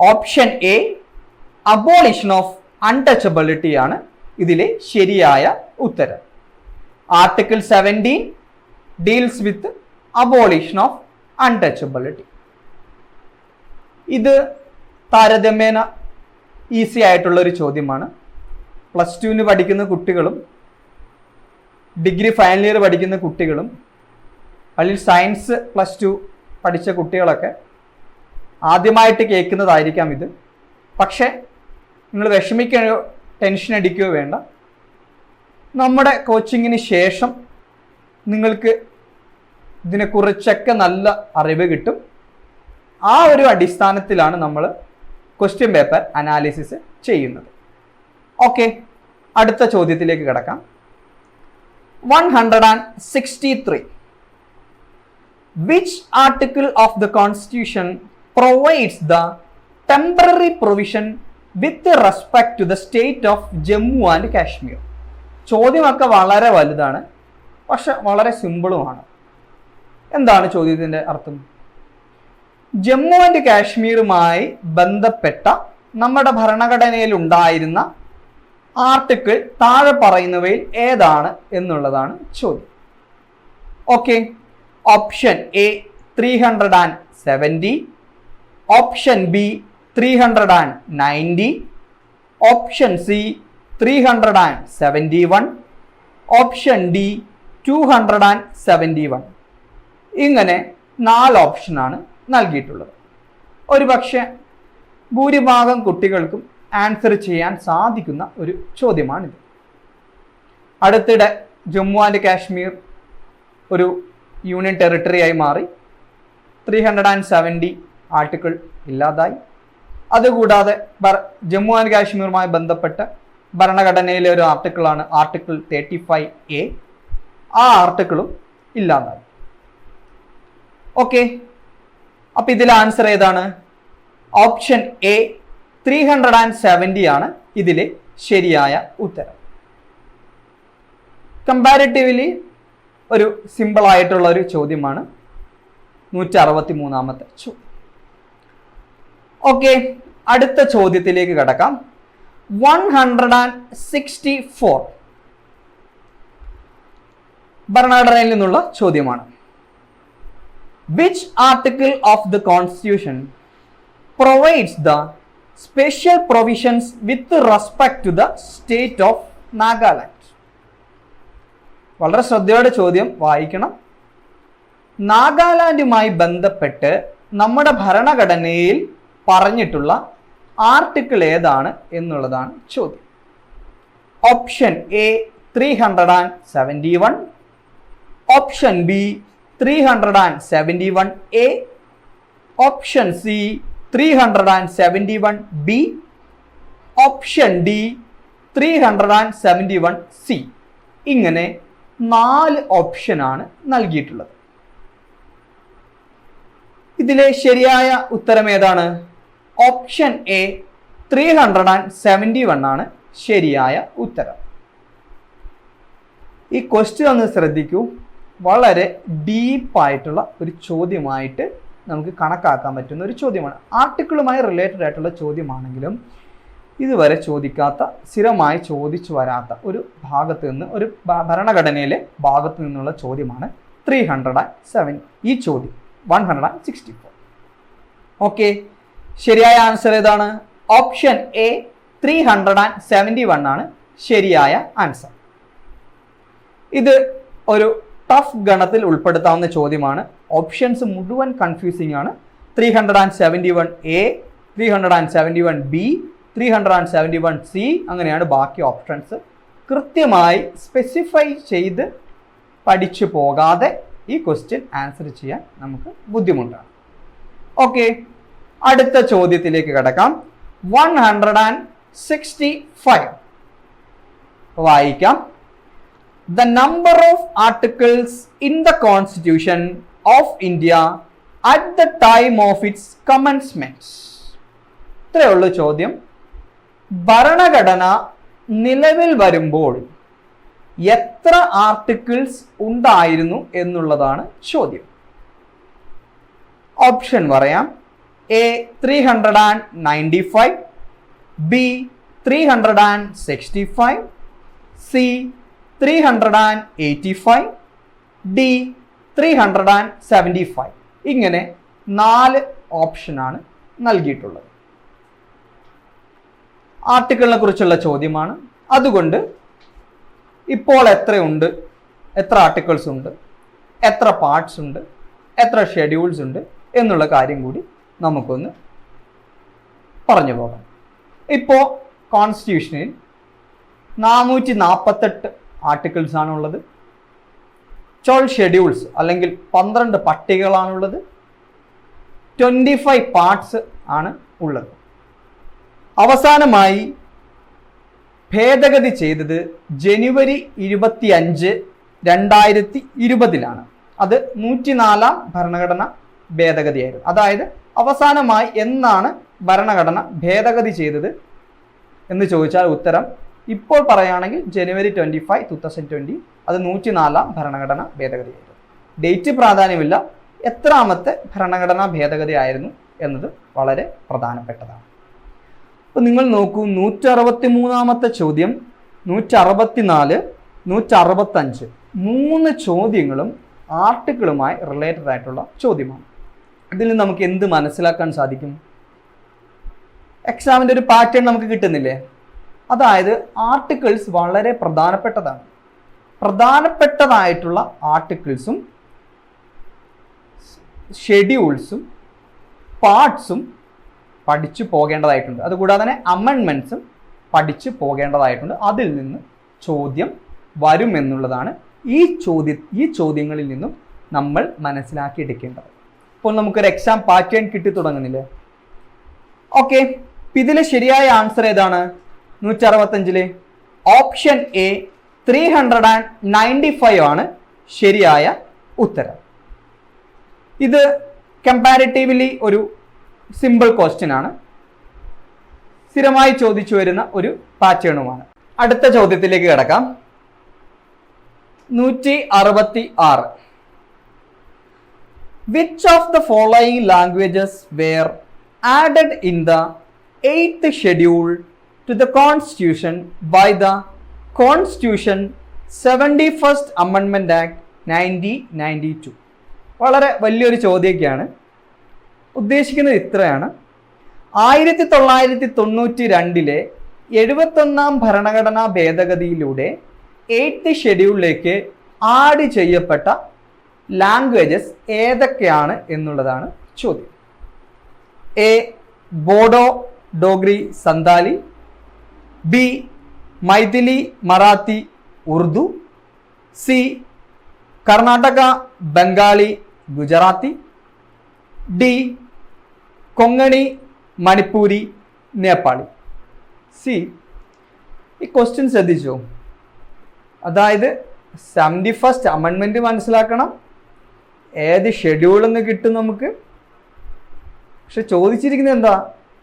Option A abolition of untouchability ആണ് ഇതിലെ ശരിയായ ഉത്തരം. Article 17 deals with abolition of untouchability. ഇത് താരതമ്യേന ഈസി ആയിട്ടുള്ള ഒരു ചോദ്യമാണ്. +2 പഠിക്കുന്ന കുട്ടികളും ഡിഗ്രി ഫൈനൽ ഇയർ പഠിക്കുന്ന കുട്ടികളും അല്ലെങ്കിൽ സയൻസ് +2 പഠിച്ച കുട്ടികളൊക്കെ ആദ്യമായിട്ട് കേൾക്കുന്നതായിരിക്കാം ഇത്. പക്ഷേ നിങ്ങൾ വിഷമിക്കുകയോ ടെൻഷൻ അടിക്കുകയോ വേണ്ട. നമ്മുടെ കോച്ചിങ്ങിന് ശേഷം നിങ്ങൾക്ക് ഇതിനെക്കുറിച്ചൊക്കെ നല്ല അറിവ് കിട്ടും. ആ ഒരു അടിസ്ഥാനത്തിലാണ് നമ്മൾ ക്വസ്റ്റ്യൻ പേപ്പർ അനാലിസിസ് ചെയ്യുന്നത്. ഓക്കെ, അടുത്ത ചോദ്യത്തിലേക്ക് കിടക്കാം. 163. Which article of the Constitution provides the temporary provision with respect to the state of Jammu and Kashmir? ചോദ്യമൊക്കെ വളരെ വലുതാണ്, പക്ഷെ വളരെ സിമ്പിളുമാണ്. എന്താണ് ചോദ്യത്തിൻ്റെ അർത്ഥം? ജമ്മു ആൻഡ് കാശ്മീരുമായി ബന്ധപ്പെട്ട നമ്മുടെ ഭരണഘടനയിൽ ഉണ്ടായിരുന്ന ആർട്ടിക്കിൾ താഴെ പറയുന്നവയിൽ ഏതാണ് എന്നുള്ളതാണ് ചോദ്യം. Okay, option A 370, option B 390, option C 371, option D 271. ഇങ്ങനെ 4 ഓപ്ഷനാണ് നൽകിയിട്ടുള്ളത്. ഒരുപക്ഷെ ഭൂരിഭാഗം കുട്ടികൾക്കും ആൻസർ ചെയ്യാൻ സാധിക്കുന്ന ഒരു ചോദ്യമാണിത്. അടുത്തിടെ ജമ്മു ആൻഡ് കാശ്മീർ ഒരു യൂണിയൻ ടെറിട്ടറിയായി മാറി. 370 ആർട്ടിക്കിൾ ഇല്ലാതായി. അതുകൂടാതെ ജമ്മു ആൻഡ് കാശ്മീരുമായി ബന്ധപ്പെട്ട് ഭരണഘടനയിലെ ഒരു ആർട്ടിക്കിളാണ് ആർട്ടിക്കിൾ 35A. ആ ആർട്ടിക്കിളും ഇല്ലാതായി. ഓക്കെ, അപ്പം ഇതിലെ ആൻസർ ഏതാണ്? ഓപ്ഷൻ എ 370 ആണ് ഇതിലെ ശരിയായ ഉത്തരം. കമ്പാരിറ്റീവ്ലി ഒരു സിമ്പിൾ ആയിട്ടുള്ള ഒരു ചോദ്യമാണ്. 163ാമത്തെ ചോദ്യം. ഓക്കെ, അടുത്ത ചോദ്യത്തിലേക്ക് കടക്കാം. 164 ഭരണഘടനയിൽ നിന്നുള്ള ചോദ്യമാണ്. Which article of the Constitution provides the special provisions with respect to the state of Nagaland? വളരെ ശ്രദ്ധയോടെ ചോദ്യം വായിക്കണം. നാഗാലാൻഡുമായി ബന്ധപ്പെട്ട് നമ്മുടെ ഭരണഘടനയിൽ പറഞ്ഞിട്ടുള്ള ആർട്ടിക്കിൾ ഏതാണ് എന്നുള്ളതാണ് ചോദ്യം. Option A 371, option B 371A, option C 371B, option D 371C. ഇങ്ങനെ 4 ഓപ്ഷനാണ് നൽകിയിട്ടുള്ളത്. ഇതിലെ ശരിയായ ഉത്തരം ഏതാണ്? ഓപ്ഷൻ എ 371 ആണ് ശരിയായ ഉത്തരം. ഈ ക്വസ്റ്റ്യൻ ഒന്ന് ശ്രദ്ധിക്കൂ. വളരെ ഡീപ്പായിട്ടുള്ള ഒരു ചോദ്യമായിട്ട് നമുക്ക് കണക്കാക്കാൻ പറ്റുന്ന ഒരു ചോദ്യമാണ്. ആർട്ടിക്കിളുമായി റിലേറ്റഡ് ആയിട്ടുള്ള ചോദ്യമാണെങ്കിലും ഇതുവരെ ചോദിക്കാത്ത, സ്ഥിരമായി ചോദിച്ചു വരാത്ത ഒരു ഭാഗത്ത് നിന്ന്, ഒരു ഭരണഘടനയിലെ ഭാഗത്ത് നിന്നുള്ള ചോദ്യമാണ് 307. ഈ ചോദ്യം 164. ഓക്കെ, ശരിയായ ആൻസർ ഏതാണ്? ഓപ്ഷൻ എ 371 ആണ് ശരിയായ ആൻസർ. ഇത് ഒരു ടഫ് ഗണത്തിൽ ഉൾപ്പെടുത്താവുന്ന ചോദ്യമാണ്. ഓപ്ഷൻസ് മുഴുവൻ കൺഫ്യൂസിംഗ് ആണ്. 371A, 371B, 371C, അങ്ങനെയാണ് ബാക്കി ഓപ്ഷൻസ്. കൃത്യമായി സ്പെസിഫൈ ചെയ്ത് പഠിച്ചു പോകാതെ ഈ ക്വസ്റ്റ്യൻ ആൻസർ ചെയ്യാൻ നമുക്ക് ബുദ്ധിമുട്ടാണ്. ഓക്കെ, അടുത്ത ചോദ്യത്തിലേക്ക് കടക്കാം. 165 വായിക്കാം. The number of articles in the Constitution of India at the time of its commencement. ഇത്രയുള്ള ചോദ്യം. ഭരണഘടന നിലവിൽ വരുമ്പോൾ എത്ര ആർട്ടിക്കിൾസ് ഉണ്ടായിരുന്നു എന്നുള്ളതാണ് ചോദ്യം. ഓപ്ഷൻ പറയാം. A 395, B 365, C 385, D 375. ഇങ്ങനെ 4 ഓപ്ഷനാണ് നൽകിയിട്ടുള്ളത്. ആർട്ടിക്കിളിനെ കുറിച്ചുള്ള ചോദ്യമാണ്. അതുകൊണ്ട് ഇപ്പോൾ എത്രയുണ്ട്, എത്ര ആർട്ടിക്കിൾസ് ഉണ്ട്, എത്ര പാർട്സ് ഉണ്ട്, എത്ര ഷെഡ്യൂൾസ് ഉണ്ട് എന്നുള്ള കാര്യം കൂടി നമുക്കൊന്ന് പറഞ്ഞു പോകാം. ഇപ്പോൾ കോൺസ്റ്റിറ്റ്യൂഷനിൽ 448 ആർട്ടിക്കിൾസ് ആണുള്ളത്. 12 ഷെഡ്യൂൾസ് അല്ലെങ്കിൽ 12 പട്ടികകളാണുള്ളത്. 25 പാർട്സ് ആണ് ഉള്ളത്. അവസാനമായി ഭേദഗതി ചെയ്തത് ജനുവരി 25, 2020 അത് 104-ാം ഭരണഘടന ഭേദഗതിയായിരുന്നു. അതായത് അവസാനമായി എന്നാണ് ഭരണഘടന ഭേദഗതി ചെയ്തത് എന്ന് ചോദിച്ചാൽ ഉത്തരം ഇപ്പോൾ പറയുകയാണെങ്കിൽ ജനുവരി 25, 2020 അത് 104-ാം ഭരണഘടന ഭേദഗതിയായിരുന്നു. ഡേറ്റ് പ്രാധാന്യമില്ല, എത്രാമത്തെ ഭരണഘടനാ ഭേദഗതി ആയിരുന്നു എന്നത് വളരെ പ്രധാനപ്പെട്ടതാണ്. അപ്പോൾ നിങ്ങൾ നോക്കൂ, 163-ാമത്തെ ചോദ്യം, 164, 165 3 ചോദ്യങ്ങളും ആർട്ടിക്കിളുമായി റിലേറ്റഡ് ആയിട്ടുള്ള ചോദ്യമാണ്. ഇതിൽ നിന്ന് നമുക്ക് എന്ത് മനസ്സിലാക്കാൻ സാധിക്കും? എക്സാമിൻ്റെ ഒരു പാറ്റേൺ നമുക്ക് കിട്ടുന്നില്ലേ? അതായത് ആർട്ടിക്കിൾസ് വളരെ പ്രധാനപ്പെട്ടതാണ്. പ്രധാനപ്പെട്ടതായിട്ടുള്ള ആർട്ടിക്കിൾസും ഷെഡ്യൂൾസും പാർട്സും പഠിച്ചു പോകേണ്ടതായിട്ടുണ്ട്. അതുകൂടാതെ തന്നെ അമെൻമെൻറ്റ്സും പഠിച്ചു പോകേണ്ടതായിട്ടുണ്ട്. അതിൽ നിന്ന് ചോദ്യം വരുമെന്നുള്ളതാണ് ഈ ചോദ്യങ്ങളിൽ നിന്നും നമ്മൾ മനസ്സിലാക്കിയെടുക്കേണ്ടത്. ഇപ്പോൾ നമുക്കൊരു എക്സാം പാറ്റേൺ കിട്ടി തുടങ്ങുന്നില്ലേ? ഓക്കെ, ഇതിലെ ശരിയായ ആൻസർ ഏതാണ്? 165-ലെ ഓപ്ഷൻ എ 395 ആണ് ശരിയായ ഉത്തരം. ഇത് കമ്പാരിറ്റീവ്ലി ഒരു സിമ്പിൾ ക്വസ്റ്റ്യൻ ആണ്. സ്ഥിരമായി ചോദിച്ചു വരുന്ന ഒരു പാറ്റേണുമാണ്. അടുത്ത ചോദ്യത്തിലേക്ക് കിടക്കാം. 166. Which of the following languages were added in the 8th schedule to the Constitution by the Constitution 71st Amendment Act 1992? വളരെ വലിയൊരു ചോദ്യമൊക്കെയാണ്. ഉദ്ദേശിക്കുന്നത് ഇത്രയാണ്: 1992-ലെ 71-ാം ഭരണഘടനാ ഭേദഗതിയിലൂടെ 8th ഷെഡ്യൂളിലേക്ക് ആഡ് ചെയ്യപ്പെട്ട ലാംഗ്വേജസ് ഏതൊക്കെയാണ് എന്നുള്ളതാണ് ചോദ്യം. A Bodo Dogri Santali, B Maithili Marathi Urdu, C Karnataka Bengali Gujarati, D Konkani Manipuri Nepali. C ഈ ക്വസ്റ്റ്യൻ ശ്രദ്ധിച്ചോ? അതായത് 71st അമെൻമെൻറ്റ് മനസ്സിലാക്കണം, ഏത് ഷെഡ്യൂളെന്ന് കിട്ടും നമുക്ക്. പക്ഷെ ചോദിച്ചിരിക്കുന്നത് എന്താ?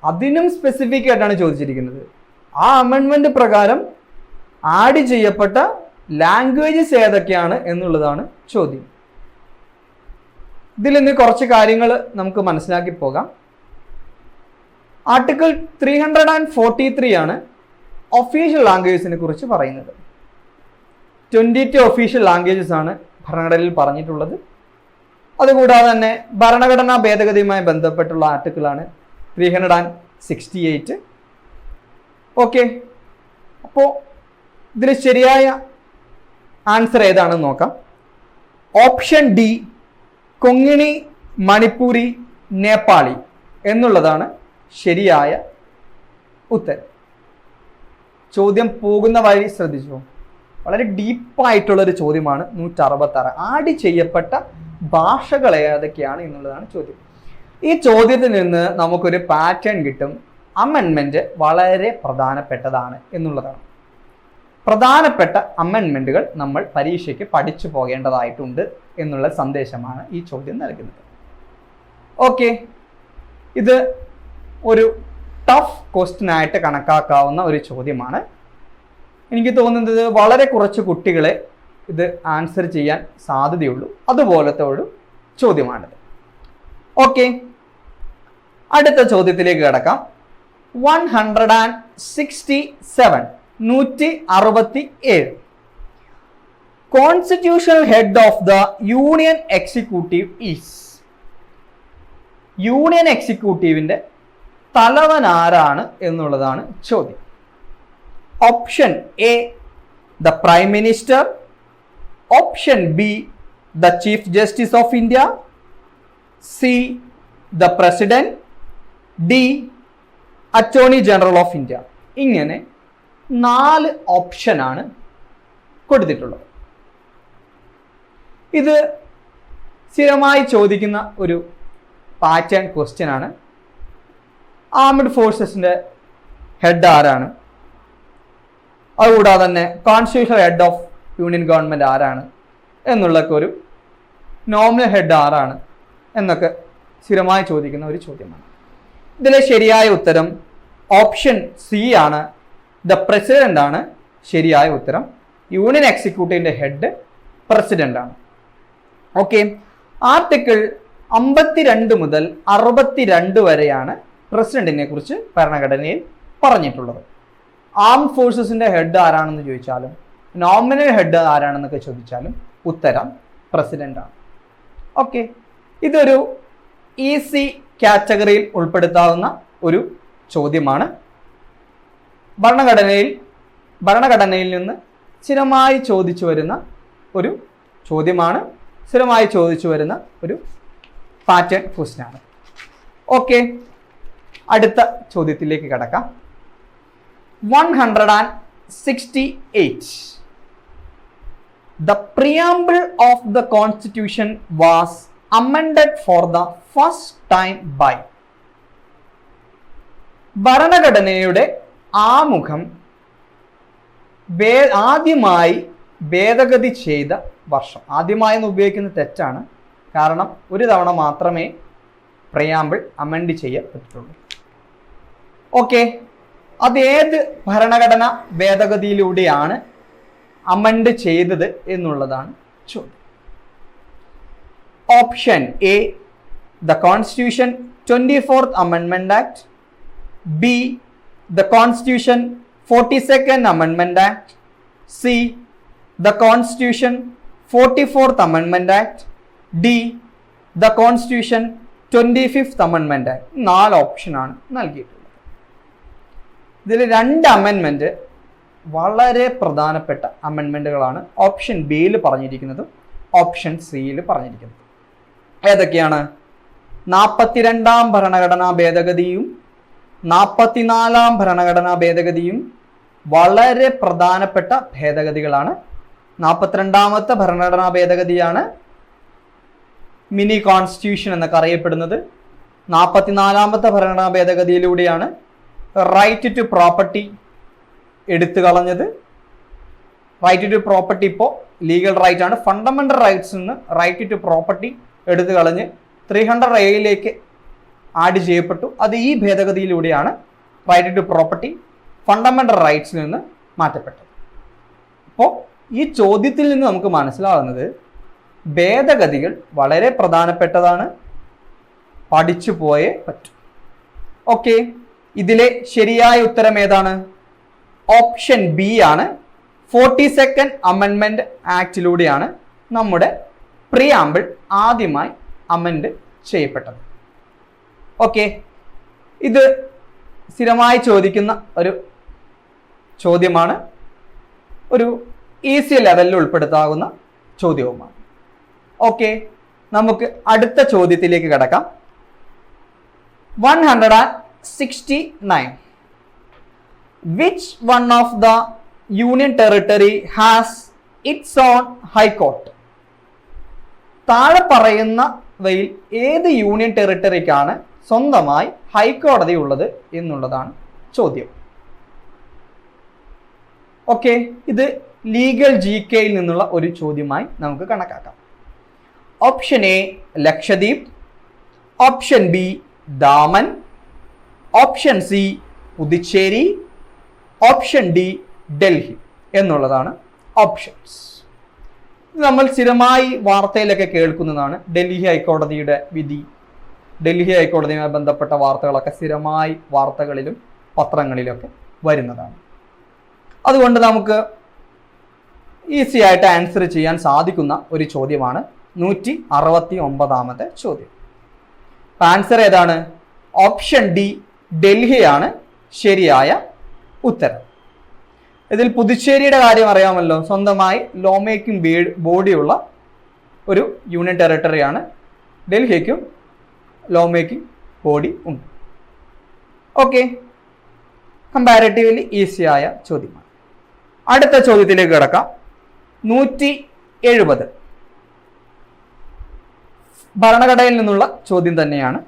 അതിനും സ്പെസിഫിക് ആയിട്ടാണ് ചോദിച്ചിരിക്കുന്നത്. ആ അമെൻമെൻറ്റ് പ്രകാരം ആഡ് ചെയ്യപ്പെട്ട ലാംഗ്വേജസ് ഏതൊക്കെയാണ് എന്നുള്ളതാണ് ചോദ്യം. ഇതിൽ നിന്ന് കുറച്ച് കാര്യങ്ങൾ നമുക്ക് മനസ്സിലാക്കി പോകാം. ആർട്ടിക്കിൾ 343 ആണ് ഒഫീഷ്യൽ ലാംഗ്വേജസിനെ കുറിച്ച് പറയുന്നത്. 22 ഒഫീഷ്യൽ ലാംഗ്വേജസ് ആണ് ഭരണഘടനയിൽ പറഞ്ഞിട്ടുള്ളത്. അതുകൂടാതെ തന്നെ ഭരണഘടനാ ഭേദഗതിയുമായി ബന്ധപ്പെട്ടുള്ള ആർട്ടിക്കിളാണ് 368. ഓക്കെ, അപ്പോൾ ഇതിൽ ശരിയായ ആൻസർ ഏതാണെന്ന് നോക്കാം. ഓപ്ഷൻ ഡി കൊങ്ങിണി, മണിപ്പൂരി, നേപ്പാളി എന്നുള്ളതാണ് ശരിയായ ഉത്തരം. ചോദ്യം പോകുന്ന വഴി ശ്രദ്ധിച്ചു. വളരെ ഡീപ്പായിട്ടുള്ളൊരു ചോദ്യമാണ്. 166 ആഡ് ചെയ്യപ്പെട്ട ഭാഷകൾ ഏതൊക്കെയാണ് എന്നുള്ളതാണ് ചോദ്യം. ഈ ചോദ്യത്തിൽ നിന്ന് നമുക്കൊരു പാറ്റേൺ കിട്ടും. അമെൻമെന്റ് വളരെ പ്രധാനപ്പെട്ടതാണ് എന്നുള്ളതാണ്. പ്രധാനപ്പെട്ട അമെൻമെന്റുകൾ നമ്മൾ പരീക്ഷയ്ക്ക് പഠിച്ചു പോകേണ്ടതായിട്ടുണ്ട് എന്നുള്ള സന്ദേശമാണ് ഈ ചോദ്യം നൽകുന്നത്. ഓക്കെ, ഇത് ഒരു ടഫ് ക്വസ്റ്റ്യൻ ആയിട്ട് കണക്കാക്കാവുന്ന ഒരു ചോദ്യമാണ്. എനിക്ക് തോന്നുന്നത് വളരെ കുറച്ച് കുട്ടികളെ ഇത് ആൻസർ ചെയ്യാൻ സാധ്യതയുള്ളൂ. അതുപോലത്തെ ഒരു ചോദ്യമാണിത്. ഓക്കെ, അടുത്ത ചോദ്യത്തിലേക്ക് കിടക്കാം. 167 167 constitutional head of the union executive is. Union എക്സിക്യൂട്ടീവിന്റെ തലവൻ ആരാണ് എന്നുള്ളതാണ് ചോദ്യം. Option A the prime minister, option B the chief justice of India, C the president, D attorney general of India. ഇങ്ങനെ 4 ഓപ്ഷനാണ് കൊടുത്തിട്ടുള്ളത്. ഇത് സ്ഥിരമായി ചോദിക്കുന്ന ഒരു പാറ്റേൺ ക്വസ്റ്റ്യൻ ആണ്. ആർമഡ് ഫോഴ്സസിന്റെ ഹെഡ് ആരാണ്, അതുകൂടാതെ തന്നെ constitutional head of union government ആരാണ് എന്നുള്ളൊക്കെ ഒരു നോമിനൽ ഹെഡ് ആരാണ് എന്നൊക്കെ സ്ഥിരമായി ചോദിക്കുന്ന ഒരു ചോദ്യമാണ്. ഇതിലെ ശരിയായ ഉത്തരം ഓപ്ഷൻ സി ആണ്. ദ പ്രസിഡന്റ് ആണ് ശരിയായ ഉത്തരം. യൂണിയൻ എക്സിക്യൂട്ടീവിന്റെ ഹെഡ് പ്രസിഡന്റ് ആണ്. ഓക്കെ, ആർട്ടിക്കിൾ 52 മുതൽ 62 വരെയാണ് പ്രസിഡന്റിനെ കുറിച്ച് ഭരണഘടനയിൽ പറഞ്ഞിട്ടുള്ളത്. ആം ഫോഴ്സസിന്റെ ഹെഡ് ആരാണെന്ന് ചോദിച്ചാലും നോമിനൽ ഹെഡ് ആരാണെന്നൊക്കെ ചോദിച്ചാലും ഉത്തരം പ്രസിഡന്റ് ആണ്. ഓക്കെ, ഇതൊരു ഈസി കാറ്റഗറിയിൽ ഉൾപ്പെടുത്താവുന്ന ഒരു ചോദ്യമാണ്. ഭരണഘടനയിൽ നിന്ന് സ്ഥിരമായി ചോദിച്ചു വരുന്ന ഒരു ചോദ്യമാണ്. സ്ഥിരമായി ചോദിച്ചു വരുന്ന ഒരു പാറ്റേൺ ക്വസ്റ്റ്യനാണ്. ഓക്കെ, അടുത്ത ചോദ്യത്തിലേക്ക് കടക്കാം. 168 The preamble of the Constitution was amended for the first time by. ഭരണഘടനയുടെ ആമുഖം ആദ്യമായി ഭേദഗതി ചെയ്ത വർഷം. ആദ്യമായി എന്ന് ഉപയോഗിക്കുന്നത് തെറ്റാണ്. കാരണം ഒരു തവണ മാത്രമേ പ്രിയാമ്പിൾ അമെൻഡ് ചെയ്യപ്പെട്ടിട്ടുള്ളൂ. ഓക്കെ, അത് ഏത് ഭരണഘടന ഭേദഗതിയിലൂടെയാണ് അമെൻഡ് ചെയ്തത് എന്നുള്ളതാണ് ചോദ്യം. Option A the constitution 24th Amendment Act, B the constitution 42nd Amendment Act, C the constitution 44th Amendment Act, D the constitution 25th Amendment Act. 4 ഓപ്ഷനാണ് നൽകിയിട്ടുള്ളത്. ഇതിൽ 2 അമെൻമെന്റ് വളരെ പ്രധാനപ്പെട്ട അമെൻമെന്റുകളാണ് ഓപ്ഷൻ ബിയിൽ പറഞ്ഞിരിക്കുന്നതും ഓപ്ഷൻ സിയിൽ പറഞ്ഞിരിക്കുന്നത്. ഏതൊക്കെയാണ്? 42ാം ഭരണഘടനാ ഭേദഗതിയും 44ാം ഭരണഘടനാ ഭേദഗതിയും വളരെ പ്രധാനപ്പെട്ട ഭേദഗതികളാണ്. 42ാമത്തെ ഭരണഘടനാ ഭേദഗതിയാണ് മിനി കോൺസ്റ്റിറ്റ്യൂഷൻ എന്നൊക്കെ അറിയപ്പെടുന്നത്. 44ാമത്തെ ഭരണഘടനാ ഭേദഗതിയിലൂടെയാണ് റൈറ്റ് ടു പ്രോപ്പർട്ടി എടുത്തു കളഞ്ഞത്. റൈറ്റ് ടു പ്രോപ്പർട്ടി ഇപ്പോൾ ലീഗൽ റൈറ്റ് ആണ്. ഫണ്ടമെന്റൽ റൈറ്റ്സിൽ നിന്ന് റൈറ്റ് ടു പ്രോപ്പർട്ടി എടുത്തു കളഞ്ഞ് 300A ആഡ് ചെയ്യപ്പെട്ടു. അത് ഈ ഭേദഗതിയിലൂടെയാണ് റൈറ്റ് ടു പ്രോപ്പർട്ടി ഫണ്ടമെന്റൽ റൈറ്റ്സിൽ നിന്ന് മാറ്റപ്പെട്ടത്. അപ്പോൾ ഈ ചോദ്യത്തിൽ നിന്ന് നമുക്ക് മനസ്സിലാകുന്നത് ഭേദഗതികൾ വളരെ പ്രധാനപ്പെട്ടതാണ്, പഠിച്ചു പോയേ പറ്റൂ. ഓക്കെ, ഇതിലെ ശരിയായ ഉത്തരം ഏതാണ്? ഓപ്ഷൻ ബി ആണ്. 42nd Amendment ആക്ടിലൂടെയാണ് നമ്മുടെ പ്രിയാമ്പിൾ ആദ്യമായി അമെൻഡ് ചെയ്യപ്പെട്ടത്. ഓക്കെ, ഇത് സ്ഥിരമായി ചോദിക്കുന്ന ഒരു ചോദ്യമാണ്. ഒരു ഈസി ലെവലിൽ ഉൾപ്പെടുത്താവുന്ന ചോദ്യവുമാണ്. ഓക്കെ, നമുക്ക് അടുത്ത ചോദ്യത്തിലേക്ക് കടക്കാം. 169. Which one of the Union Territory has its own High Court? താഴെ പറയുന്നവയിൽ ഏത് യൂണിയൻ ടെറിട്ടറിക്കാണ് സ്വന്തമായി ഹൈക്കോടതി ഉള്ളത് എന്നുള്ളതാണ് ചോദ്യം. ഓക്കെ, ഇത് ലീഗൽ GKയിൽ നിന്നുള്ള ഒരു ചോദ്യമായി നമുക്ക് കണക്കാക്കാം. Option A Lakshadweep, option B Daman, option C Puducherry, option D Delhi എന്നുള്ളതാണ് ഓപ്ഷൻസ്. നമ്മൾ സ്ഥിരമായി വാർത്തയിലൊക്കെ കേൾക്കുന്നതാണ് ഡൽഹി ഹൈക്കോടതിയുടെ വിധി. ഡൽഹി ഹൈക്കോടതിയുമായി ബന്ധപ്പെട്ട വാർത്തകളൊക്കെ സ്ഥിരമായി വാർത്തകളിലും പത്രങ്ങളിലൊക്കെ വരുന്നതാണ്. അതുകൊണ്ട് നമുക്ക് ഈസി ആയിട്ട് ആൻസർ ചെയ്യാൻ സാധിക്കുന്ന ഒരു ചോദ്യമാണ് 169ാമത്തെ ചോദ്യം. ആൻസർ ഏതാണ്? ഓപ്ഷൻ ഡി ഡൽഹിയാണ് ശരിയായ ഉത്തരം. ഇതിൽ പുതുച്ചേരിയുടെ കാര്യം അറിയാമല്ലോ, സ്വന്തമായി ലോ മേക്കിംഗ് ബോഡിയുള്ള ഒരു യൂണിയൻ ടെറിട്ടറിയാണ്. ഡൽഹിക്കും ലോ മേക്കിംഗ് ബോഡി ഉണ്ട്. ഓക്കെ, കമ്പാരിറ്റീവ്ലി ഈസിയായ ചോദ്യമാണ്. അടുത്ത ചോദ്യത്തിലേക്ക് കിടക്കാം. 170 ഭരണഘടനയിൽ നിന്നുള്ള ചോദ്യം തന്നെയാണ്.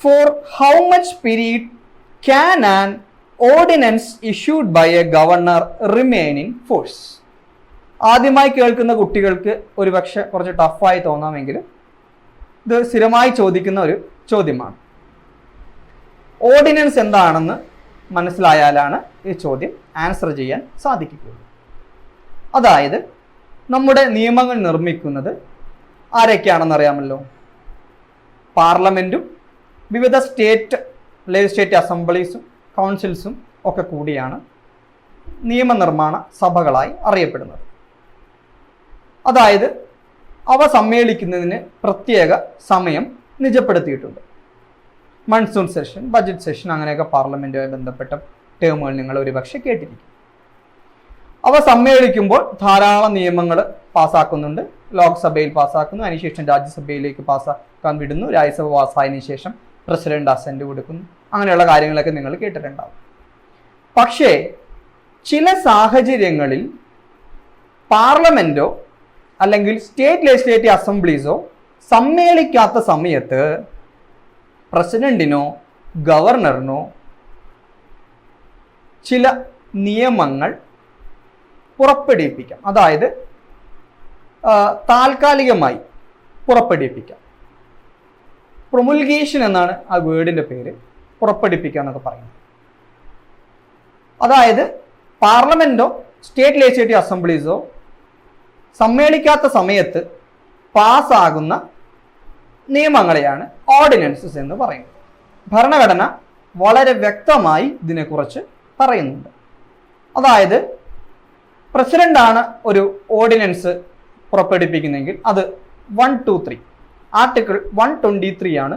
For how much period can an ordinance issued by a governor remain in force? ആദ്യമായി കേൾക്കുന്ന കുട്ടികൾക്ക് ഒരുപക്ഷെ കുറച്ച് ടഫായി തോന്നാമെങ്കിലും ഇത് സ്ഥിരമായി ചോദിക്കുന്ന ഒരു ചോദ്യമാണ്. ഓർഡിനൻസ് എന്താണെന്ന് മനസ്സിലായാലാണ് ഈ ചോദ്യം ആൻസർ ചെയ്യാൻ സാധിക്കുകയുള്ളൂ. അതായത് നമ്മുടെ നിയമങ്ങൾ നിർമ്മിക്കുന്നത് ആരൊക്കെയാണെന്ന് അറിയാമല്ലോ. പാർലമെൻറ്റും വിവിധ ലെജിസ്ലേറ്റീവ് അസംബ്ലീസും കൗൺസിൽസും ഒക്കെ കൂടിയാണ് നിയമനിർമ്മാണ സഭകളായി അറിയപ്പെടുന്നത്. അതായത് അവ സമ്മേളിക്കുന്നതിന് പ്രത്യേക സമയം നിജപ്പെടുത്തിയിട്ടുണ്ട്. മൺസൂൺ സെഷൻ, ബജറ്റ് സെഷൻ, അങ്ങനെയൊക്കെ പാർലമെൻറ്റുമായി ബന്ധപ്പെട്ട ടേമുകൾ നിങ്ങൾ ഒരുപക്ഷെ കേട്ടിരിക്കും. അവ സമ്മേളിക്കുമ്പോൾ ധാരാളം നിയമങ്ങൾ പാസ്സാക്കുന്നുണ്ട്. ലോക്സഭയിൽ പാസ്സാക്കുന്നു, അതിനുശേഷം രാജ്യസഭയിലേക്ക് പാസ്സാക്കാൻ വിടുന്നു, രാജ്യസഭ പാസ്സായതിനു ശേഷം പ്രസിഡന്റ് അസെന്റ് കൊടുക്കുന്നു. അങ്ങനെയുള്ള കാര്യങ്ങളൊക്കെ നിങ്ങൾ കേട്ടിട്ടുണ്ടാവും. പക്ഷേ ചില സാഹചര്യങ്ങളിൽ പാർലമെന്റോ അല്ലെങ്കിൽ സ്റ്റേറ്റ് ലെജിസ്ലേറ്റീവ് അസംബ്ലീസോ സമ്മേളിക്കാത്ത സമയത്ത് പ്രസിഡന്റിനോ ഗവർണറിനോ ചില നിയമങ്ങൾ പുറപ്പെടുവിപ്പിക്കാം. അതായത് താൽക്കാലികമായി പുറപ്പെടുവിപ്പിക്കാം. പ്രൊമുൽഗേഷൻ എന്നാണ് ആ വേർഡിന്റെ പേര്. പുറപ്പെടുവിപ്പിക്കുക എന്നൊക്കെ പറയുന്നത്. അതായത് പാർലമെന്റോ സ്റ്റേറ്റ് ലെജിസ്ലേറ്റീവ് അസംബ്ലീസോ സമ്മേളിക്കാത്ത സമയത്ത് പാസ്സാകുന്ന നിയമങ്ങളെയാണ് ഓർഡിനൻസസ് എന്ന് പറയുന്നത്. ഭരണഘടന വളരെ വ്യക്തമായി ഇതിനെക്കുറിച്ച് പറയുന്നുണ്ട്. അതായത് പ്രസിഡന്റാണ് ഒരു ഓർഡിനൻസ് പുറപ്പെടുവിപ്പിക്കുന്നതെങ്കിൽ അത് 123 ആർട്ടിക്കിൾ 123 ആണ്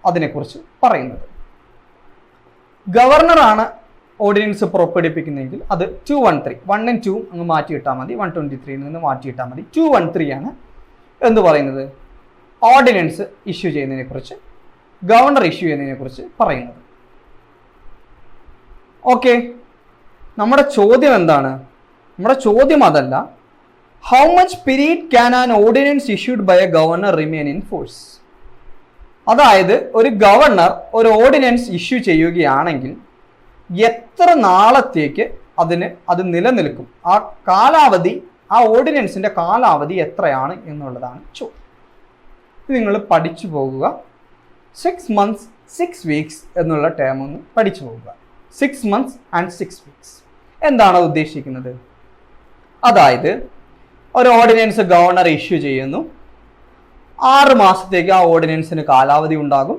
അതിനെക്കുറിച്ച് പറയുന്നത്. ഗവർണറാണ് ഓർഡിനൻസ് പുറപ്പെടുവിപ്പിക്കുന്നതെങ്കിൽ അത് 213, 1 and 2 അങ്ങ് മാറ്റിയിട്ടാൽ മതി, 123 നിന്ന് മാറ്റിയിട്ടാൽ മതി. 213 ആണ് എന്ന് പറയുന്നത് ഓർഡിനൻസ് ഇഷ്യൂ ചെയ്യുന്നതിനെ കുറിച്ച്, ഗവർണർ ഇഷ്യൂ ചെയ്യുന്നതിനെ കുറിച്ച് പറയുന്നത്. ഓക്കെ, നമ്മുടെ ചോദ്യം എന്താണ്? നമ്മുടെ ചോദ്യം അതല്ല. How much period can an ordinance issued by a governor remain in force? അതായത് ഒരു ഗവർണർ ഒരു ഓർഡിനൻസ് ഇഷ്യൂ ചെയ്യുകയാണെങ്കിൽ എത്ര നാളത്തേക്ക് അത് നിലനിൽക്കും? ആ കാലാവധി, ആ ഓർഡിനൻസിന്റെ കാലാവധി എത്രയാണ് എന്നുള്ളതാണ് ചോദ്യം. നിങ്ങൾ പഠിച്ചു പോകുക. 6 months 6 weeks എന്നുള്ള ടേം ഒന്ന് പഠിച്ചു പോകുക. 6 months and 6 weeks എന്താണ് ഉദ്ദേശിക്കുന്നത്? അതായത് ഒരു ഓർഡിനൻസ് ഗവർണർ ഇഷ്യൂ ചെയ്യുന്നു. 6 മാസത്തേക്ക് ആ ഓർഡിനൻസിന് കാലാവധി ഉണ്ടാകും.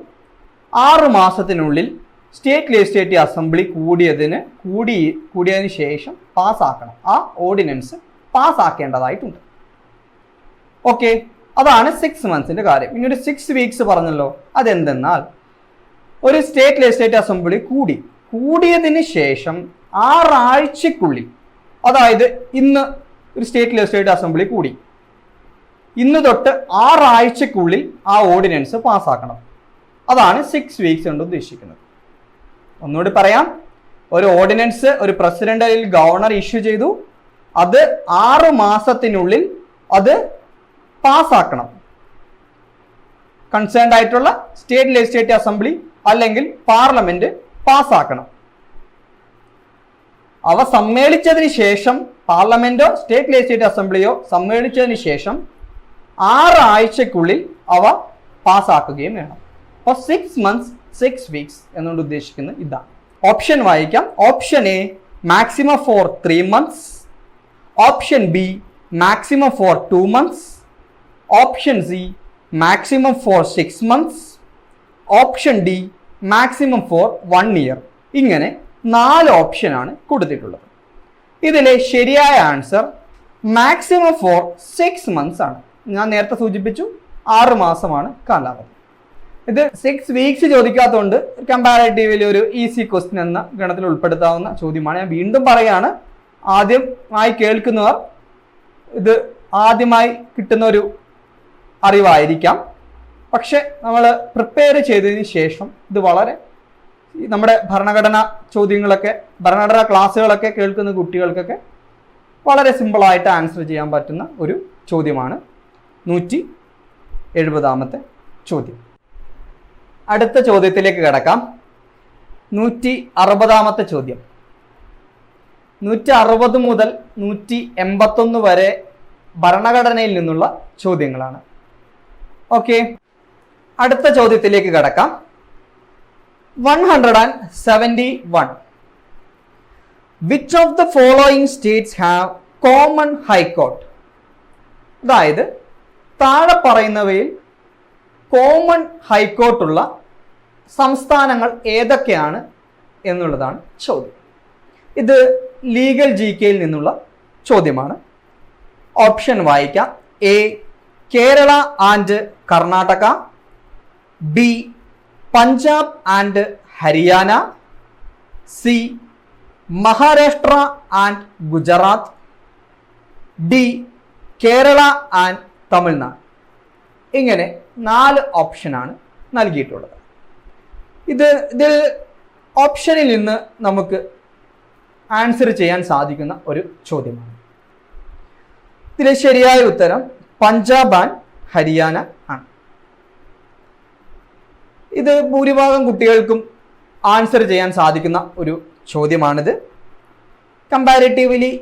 6 മാസത്തിനുള്ളിൽ സ്റ്റേറ്റ് ലെജിസ്ലേറ്റീവ് അസംബ്ലി കൂടിയതിന് ശേഷം പാസ്സാക്കണം. ആ ഓർഡിനൻസ് പാസ്സാക്കേണ്ടതായിട്ടുണ്ട്. ഓക്കെ, അതാണ് 6 monthsന്റെ കാര്യം. ഇനി ഒരു 6 weeks പറഞ്ഞല്ലോ. അതെന്തെന്നാൽ ഒരു സ്റ്റേറ്റ് ലെജിസ്ലേറ്റീവ് അസംബ്ലി കൂടിയതിന് ശേഷം 6 ആഴ്ചക്കുള്ളിൽ, അതായത് ഇന്ന് ഒരു സ്റ്റേറ്റ് ലെജിസ്ലേറ്റീവ് അസംബ്ലി കൂടി, ഇന്ന് തൊട്ട് 6 ആഴ്ചക്കുള്ളിൽ ആ ഓർഡിനൻസ് പാസ്സാക്കണം. അതാണ് 6 വീക്സ് കൊണ്ട് ഉദ്ദേശിക്കുന്നത്. ഒന്നുകൂടി പറയാം, ഒരു ഓർഡിനൻസ് ഒരു പ്രസിഡന്റ് അല്ലെങ്കിൽ ഗവർണർ ഇഷ്യൂ ചെയ്തു, അത് 6 മാസത്തിനുള്ളിൽ അത് പാസ്സാക്കണം. കൺസേൺഡ് ആയിട്ടുള്ള സ്റ്റേറ്റ് ലെജിസ്ലേറ്റീവ് അസംബ്ലി അല്ലെങ്കിൽ പാർലമെന്റ് പാസ്സാക്കണം. അവ സമ്മേളിച്ചതിന് ശേഷം പാർലമെന്റോ സ്റ്റേറ്റ് ലെജിസ്ലേറ്റീവ് അസംബ്ലിയോ സമ്മേളിച്ചതിന് ശേഷം 6 ആഴ്ചക്കുള്ളിൽ അവ പാസ്സാക്കുകയും വേണം. അപ്പോൾ 6 months 6 weeks എന്നുകൊണ്ട് ഉദ്ദേശിക്കുന്നത് ഇതാണ്. ഓപ്ഷൻ വായിക്കാം. Option A maximum for 3 months, option B maximum for 2 months, option C maximum for 6 months, option D maximum for 1 year. ഇങ്ങനെ 4 ഓപ്ഷനാണ് കൊടുത്തിട്ടുള്ളത്. ഇതിലെ ശരിയായ ആൻസർ മാക്സിമം ഫോർ 6 months ആണ്. ഞാൻ നേരത്തെ സൂചിപ്പിച്ചു 6 മാസമാണ് കാലാവധി. ഇത് 6 വീക്സ് ചോദിക്കാത്തതുകൊണ്ട് കമ്പാരേറ്റീവ്ലി ഒരു ഈസി ക്വസ്റ്റ്യൻ എന്ന ഗണത്തിൽ ഉൾപ്പെടുത്താവുന്ന ചോദ്യമാണ്. ഞാൻ വീണ്ടും പറയാണ്, ആദ്യമായി കേൾക്കുന്നവർ ഇത് ആദ്യമായി കിട്ടുന്ന ഒരു അറിവായിരിക്കാം. പക്ഷെ നമ്മൾ പ്രിപ്പയർ ചെയ്തതിന് ശേഷം ഇത് വളരെ നമ്മുടെ ഭരണഘടനാ ചോദ്യങ്ങളൊക്കെ ഭരണഘടനാ ക്ലാസ്സുകളൊക്കെ കേൾക്കുന്ന കുട്ടികൾക്കൊക്കെ വളരെ സിമ്പിളായിട്ട് ആൻസർ ചെയ്യാൻ പറ്റുന്ന ഒരു ചോദ്യമാണ് 170ാമത്തെ ചോദ്യം. അടുത്ത ചോദ്യത്തിലേക്ക് കടക്കാം. 160ാമത്തെ ചോദ്യം. 160 മുതൽ 181 വരെ ഭരണഘടനയിൽ നിന്നുള്ള ചോദ്യങ്ങളാണ്. ഓക്കെ, അടുത്ത ചോദ്യത്തിലേക്ക് കടക്കാം. 171. Which of the following states have common high court? അതായത് താഴെ പറയുന്നവയിൽ കോമൺ ഹൈക്കോർട്ടുള്ള സംസ്ഥാനങ്ങൾ ഏതൊക്കെയാണ് എന്നുള്ളതാണ് ചോദ്യം. ഇത് ലീഗൽ GKയിൽ നിന്നുള്ള ചോദ്യമാണ്. ഓപ്ഷൻ വായിക്കാം. A Kerala and Karnataka, B Punjab and Haryana, C Maharashtra and Gujarat, D Kerala and Tamil Nadu. ഇങ്ങനെ 4 ഓപ്ഷനാണ് നൽകിയിട്ടുള്ളത്. ഇതിൽ ഓപ്ഷനിൽ നിന്ന് നമുക്ക് ആൻസർ ചെയ്യാൻ സാധിക്കുന്ന ഒരു ചോദ്യമാണ്. ഇതിലെ ശരിയായ ഉത്തരം പഞ്ചാബ് ആൻഡ് ഹരിയാന ആണ്. ഇത് ഭൂരിഭാഗം കുട്ടികൾക്കും ആൻസർ ചെയ്യാൻ സാധിക്കുന്ന ഒരു ചോദ്യമാണിത്. കമ്പാരിറ്റീവ്ലി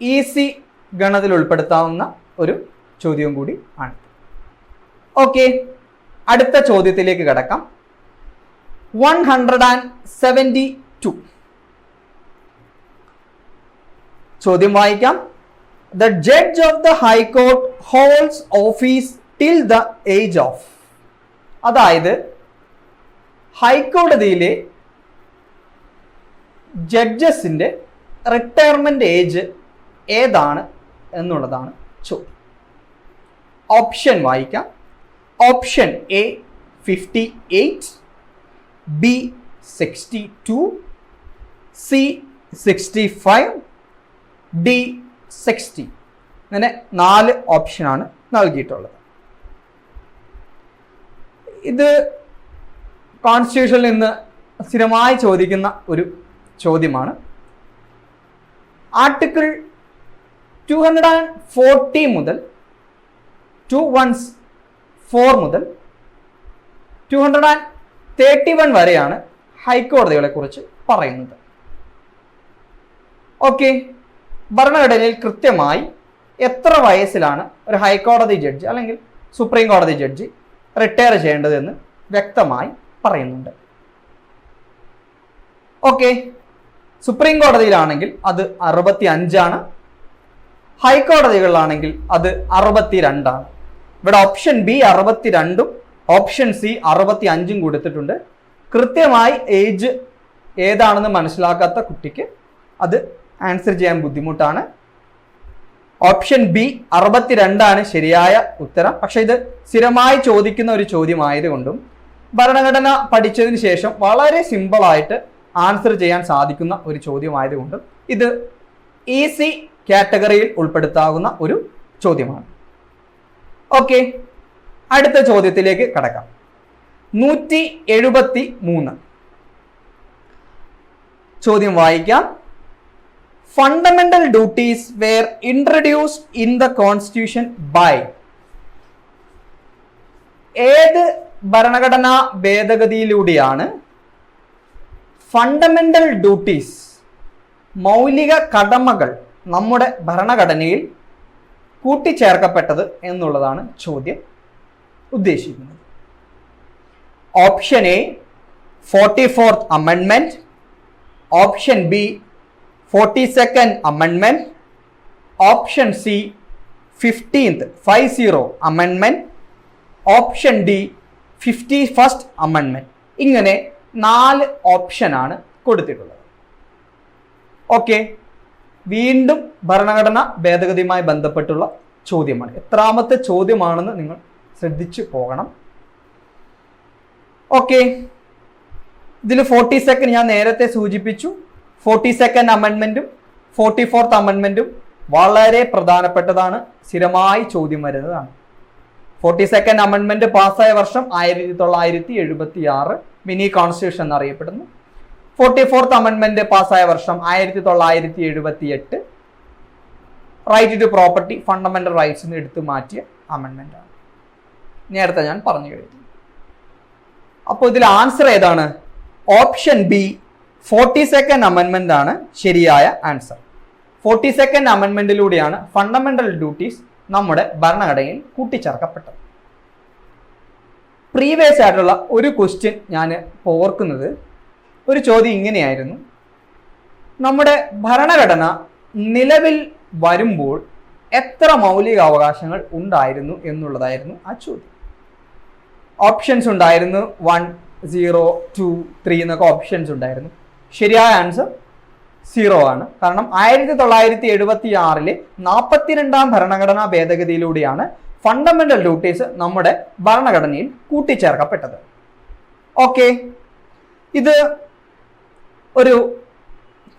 ഈസി ഗണത്തിൽ ഉൾപ്പെടുത്താവുന്ന ഒരു ചോദ്യവും കൂടി ആണ്. ഓക്കെ, അടുത്ത ചോദ്യത്തിലേക്ക് കടക്കാം. 172. ചോദ്യം വായിക്കാം. The judge of the High Court holds office till the age of. അതായത് ഹൈക്കോടതിയിലെ ജഡ്ജസിന്റെ റിട്ടയർമെന്റ് ഏജ് ഏതാണ് എന്നുള്ളതാണ് ചോദ്യം. ഓപ്ഷൻ വായിക്കാം. Option A 58, B 62, C 65, D 60. ഇങ്ങനെ 4 ഓപ്ഷനാണ് നൽകിയിട്ടുള്ളത്. ഇത് കോൺസ്റ്റിറ്റ്യൂഷനിൽ നിന്ന് സ്ഥിരമായി ചോദിക്കുന്ന ഒരു ചോദ്യമാണ്. ആർട്ടിക്കിൾ 240 മുതൽ 214 മുതൽ 231 വരെയാണ് ഹൈക്കോടതികളെ കുറിച്ച് പറയുന്നത്. ഓക്കെ, ഭരണഘടനയിൽ കൃത്യമായി എത്ര വയസ്സിലാണ് ഒരു ഹൈക്കോടതി ജഡ്ജി അല്ലെങ്കിൽ സുപ്രീം കോടതി ജഡ്ജി റിട്ടയർ ചെയ്യേണ്ടതെന്ന് വ്യക്തമായി പറയുന്നുണ്ട്. ഓക്കെ, സുപ്രീം കോടതിയിലാണെങ്കിൽ അത് 65 ഹൈക്കോടതികളിലാണെങ്കിൽ അത് 62. ഇവിടെ ഓപ്ഷൻ ബി 62 ഓപ്ഷൻ സി 65 കൊടുത്തിട്ടുണ്ട്. കൃത്യമായി ഏജ് ഏതാണെന്ന് മനസ്സിലാക്കാത്ത കുട്ടിക്ക് അത് ആൻസർ ചെയ്യാൻ ബുദ്ധിമുട്ടാണ്. ഓപ്ഷൻ ബി 62 ശരിയായ ഉത്തരം. പക്ഷെ ഇത് സ്ഥിരമായി ചോദിക്കുന്ന ഒരു ചോദ്യമായതുകൊണ്ടും ഭരണഘടന പഠിച്ചതിന് ശേഷം വളരെ സിമ്പിളായിട്ട് ആൻസർ ചെയ്യാൻ സാധിക്കുന്ന ഒരു ചോദ്യമായതുകൊണ്ടും ഇത് ഈസി കാറ്റഗറിയിൽ ഉൾപ്പെടുത്താവുന്ന ഒരു ചോദ്യമാണ്. ഓക്കെ, അടുത്ത ചോദ്യത്തിലേക്ക് കടക്കാം. 173 ചോദ്യം വായിക്കാം. Fundamental duties were introduced in the constitution by. ഏത് ഭരണഘടനാ ഭേദഗതിയിലൂടെയാണ് ഫണ്ടമെന്റൽ ഡ്യൂട്ടീസ്, മൗലിക കടമകൾ, നമ്മുടെ ഭരണഘടനയിൽ കൂട്ടിച്ചേർക്കപ്പെട്ടത് എന്നുള്ളതാണ് ചോദ്യം ഉദ്ദേശിക്കുന്നത്. ഓപ്ഷൻ എ 44th അമെൻമെന്റ്, ഓപ്ഷൻ ബി 42nd അമെൻമെന്റ്, ഓപ്ഷൻ സി 50th അമെൻമെന്റ്, ഓപ്ഷൻ ഡി 51st അമെൻമെന്റ്. ഇങ്ങനെ 4 ഓപ്ഷനാണ് കൊടുത്തിട്ടുള്ളത്. ഓക്കെ, വീണ്ടും ഭരണഘടനാ ഭേദഗതിയുമായി ബന്ധപ്പെട്ടുള്ള ചോദ്യമാണ്. എത്രാമത്തെ ചോദ്യമാണെന്ന് നിങ്ങൾ ശ്രദ്ധിച്ചു പോകണം. ഓക്കെ, ഇതിൽ 42nd ഞാൻ നേരത്തെ സൂചിപ്പിച്ചു. 42nd അമെൻമെന്റും 44th അമെൻമെന്റും വളരെ പ്രധാനപ്പെട്ടതാണ്, സ്ഥിരമായി ചോദ്യം വരുന്നതാണ്. 42nd അമെൻമെന്റ് പാസ്സായ വർഷം 1976, മിനി കോൺസ്റ്റിറ്റ്യൂഷൻ എന്നറിയപ്പെടുന്നു. 44th അമെൻമെന്റ് പാസ്സായ വർഷം 1978, റൈറ്റ് ടു പ്രോപ്പർട്ടി, ഫണ്ടമെന്റൽ റൈറ്റ്സിന് എടുത്തു മാറ്റിയ അമെൻമെന്റ് ആണ്. നേരത്തെ ഞാൻ പറഞ്ഞു കഴിഞ്ഞു. അപ്പോൾ ഇതിൽ ആൻസർ ഏതാണ്? ഓപ്ഷൻ ബി 42nd അമെൻമെന്റ് ആണ് ശരിയായ ആൻസർ. 42nd അമെൻമെന്റിലൂടെയാണ് ഫണ്ടമെന്റൽ ഡ്യൂട്ടീസ് നമ്മുടെ ഭരണഘടനയിൽ കൂട്ടിച്ചേർക്കപ്പെട്ടത്. പ്രീവിയസ് ആയിട്ടുള്ള ഒരു ക്വസ്റ്റ്യൻ ഞാൻ ഓർക്കുന്നത്, ഒരു ചോദ്യം ഇങ്ങനെയായിരുന്നു: നമ്മുടെ ഭരണഘടന നിലവിൽ വരുമ്പോൾ എത്ര മൗലിക അവകാശങ്ങൾ ഉണ്ടായിരുന്നു എന്നുള്ളതായിരുന്നു ആ ചോദ്യം. ഓപ്ഷൻസ് ഉണ്ടായിരുന്നു 1, 0, 2, 3 എന്നൊക്കെ ഓപ്ഷൻസ് ഉണ്ടായിരുന്നു. ശരിയായ ആൻസർ 0 ആണ്. കാരണം 1976 42ാം ഭരണഘടനാ ഭേദഗതിയിലൂടെയാണ് ഫണ്ടമെന്റൽ ഡ്യൂട്ടീസ് നമ്മുടെ ഭരണഘടനയിൽ കൂട്ടിച്ചേർക്കപ്പെട്ടത്. ഓക്കെ, ഇത് ഒരു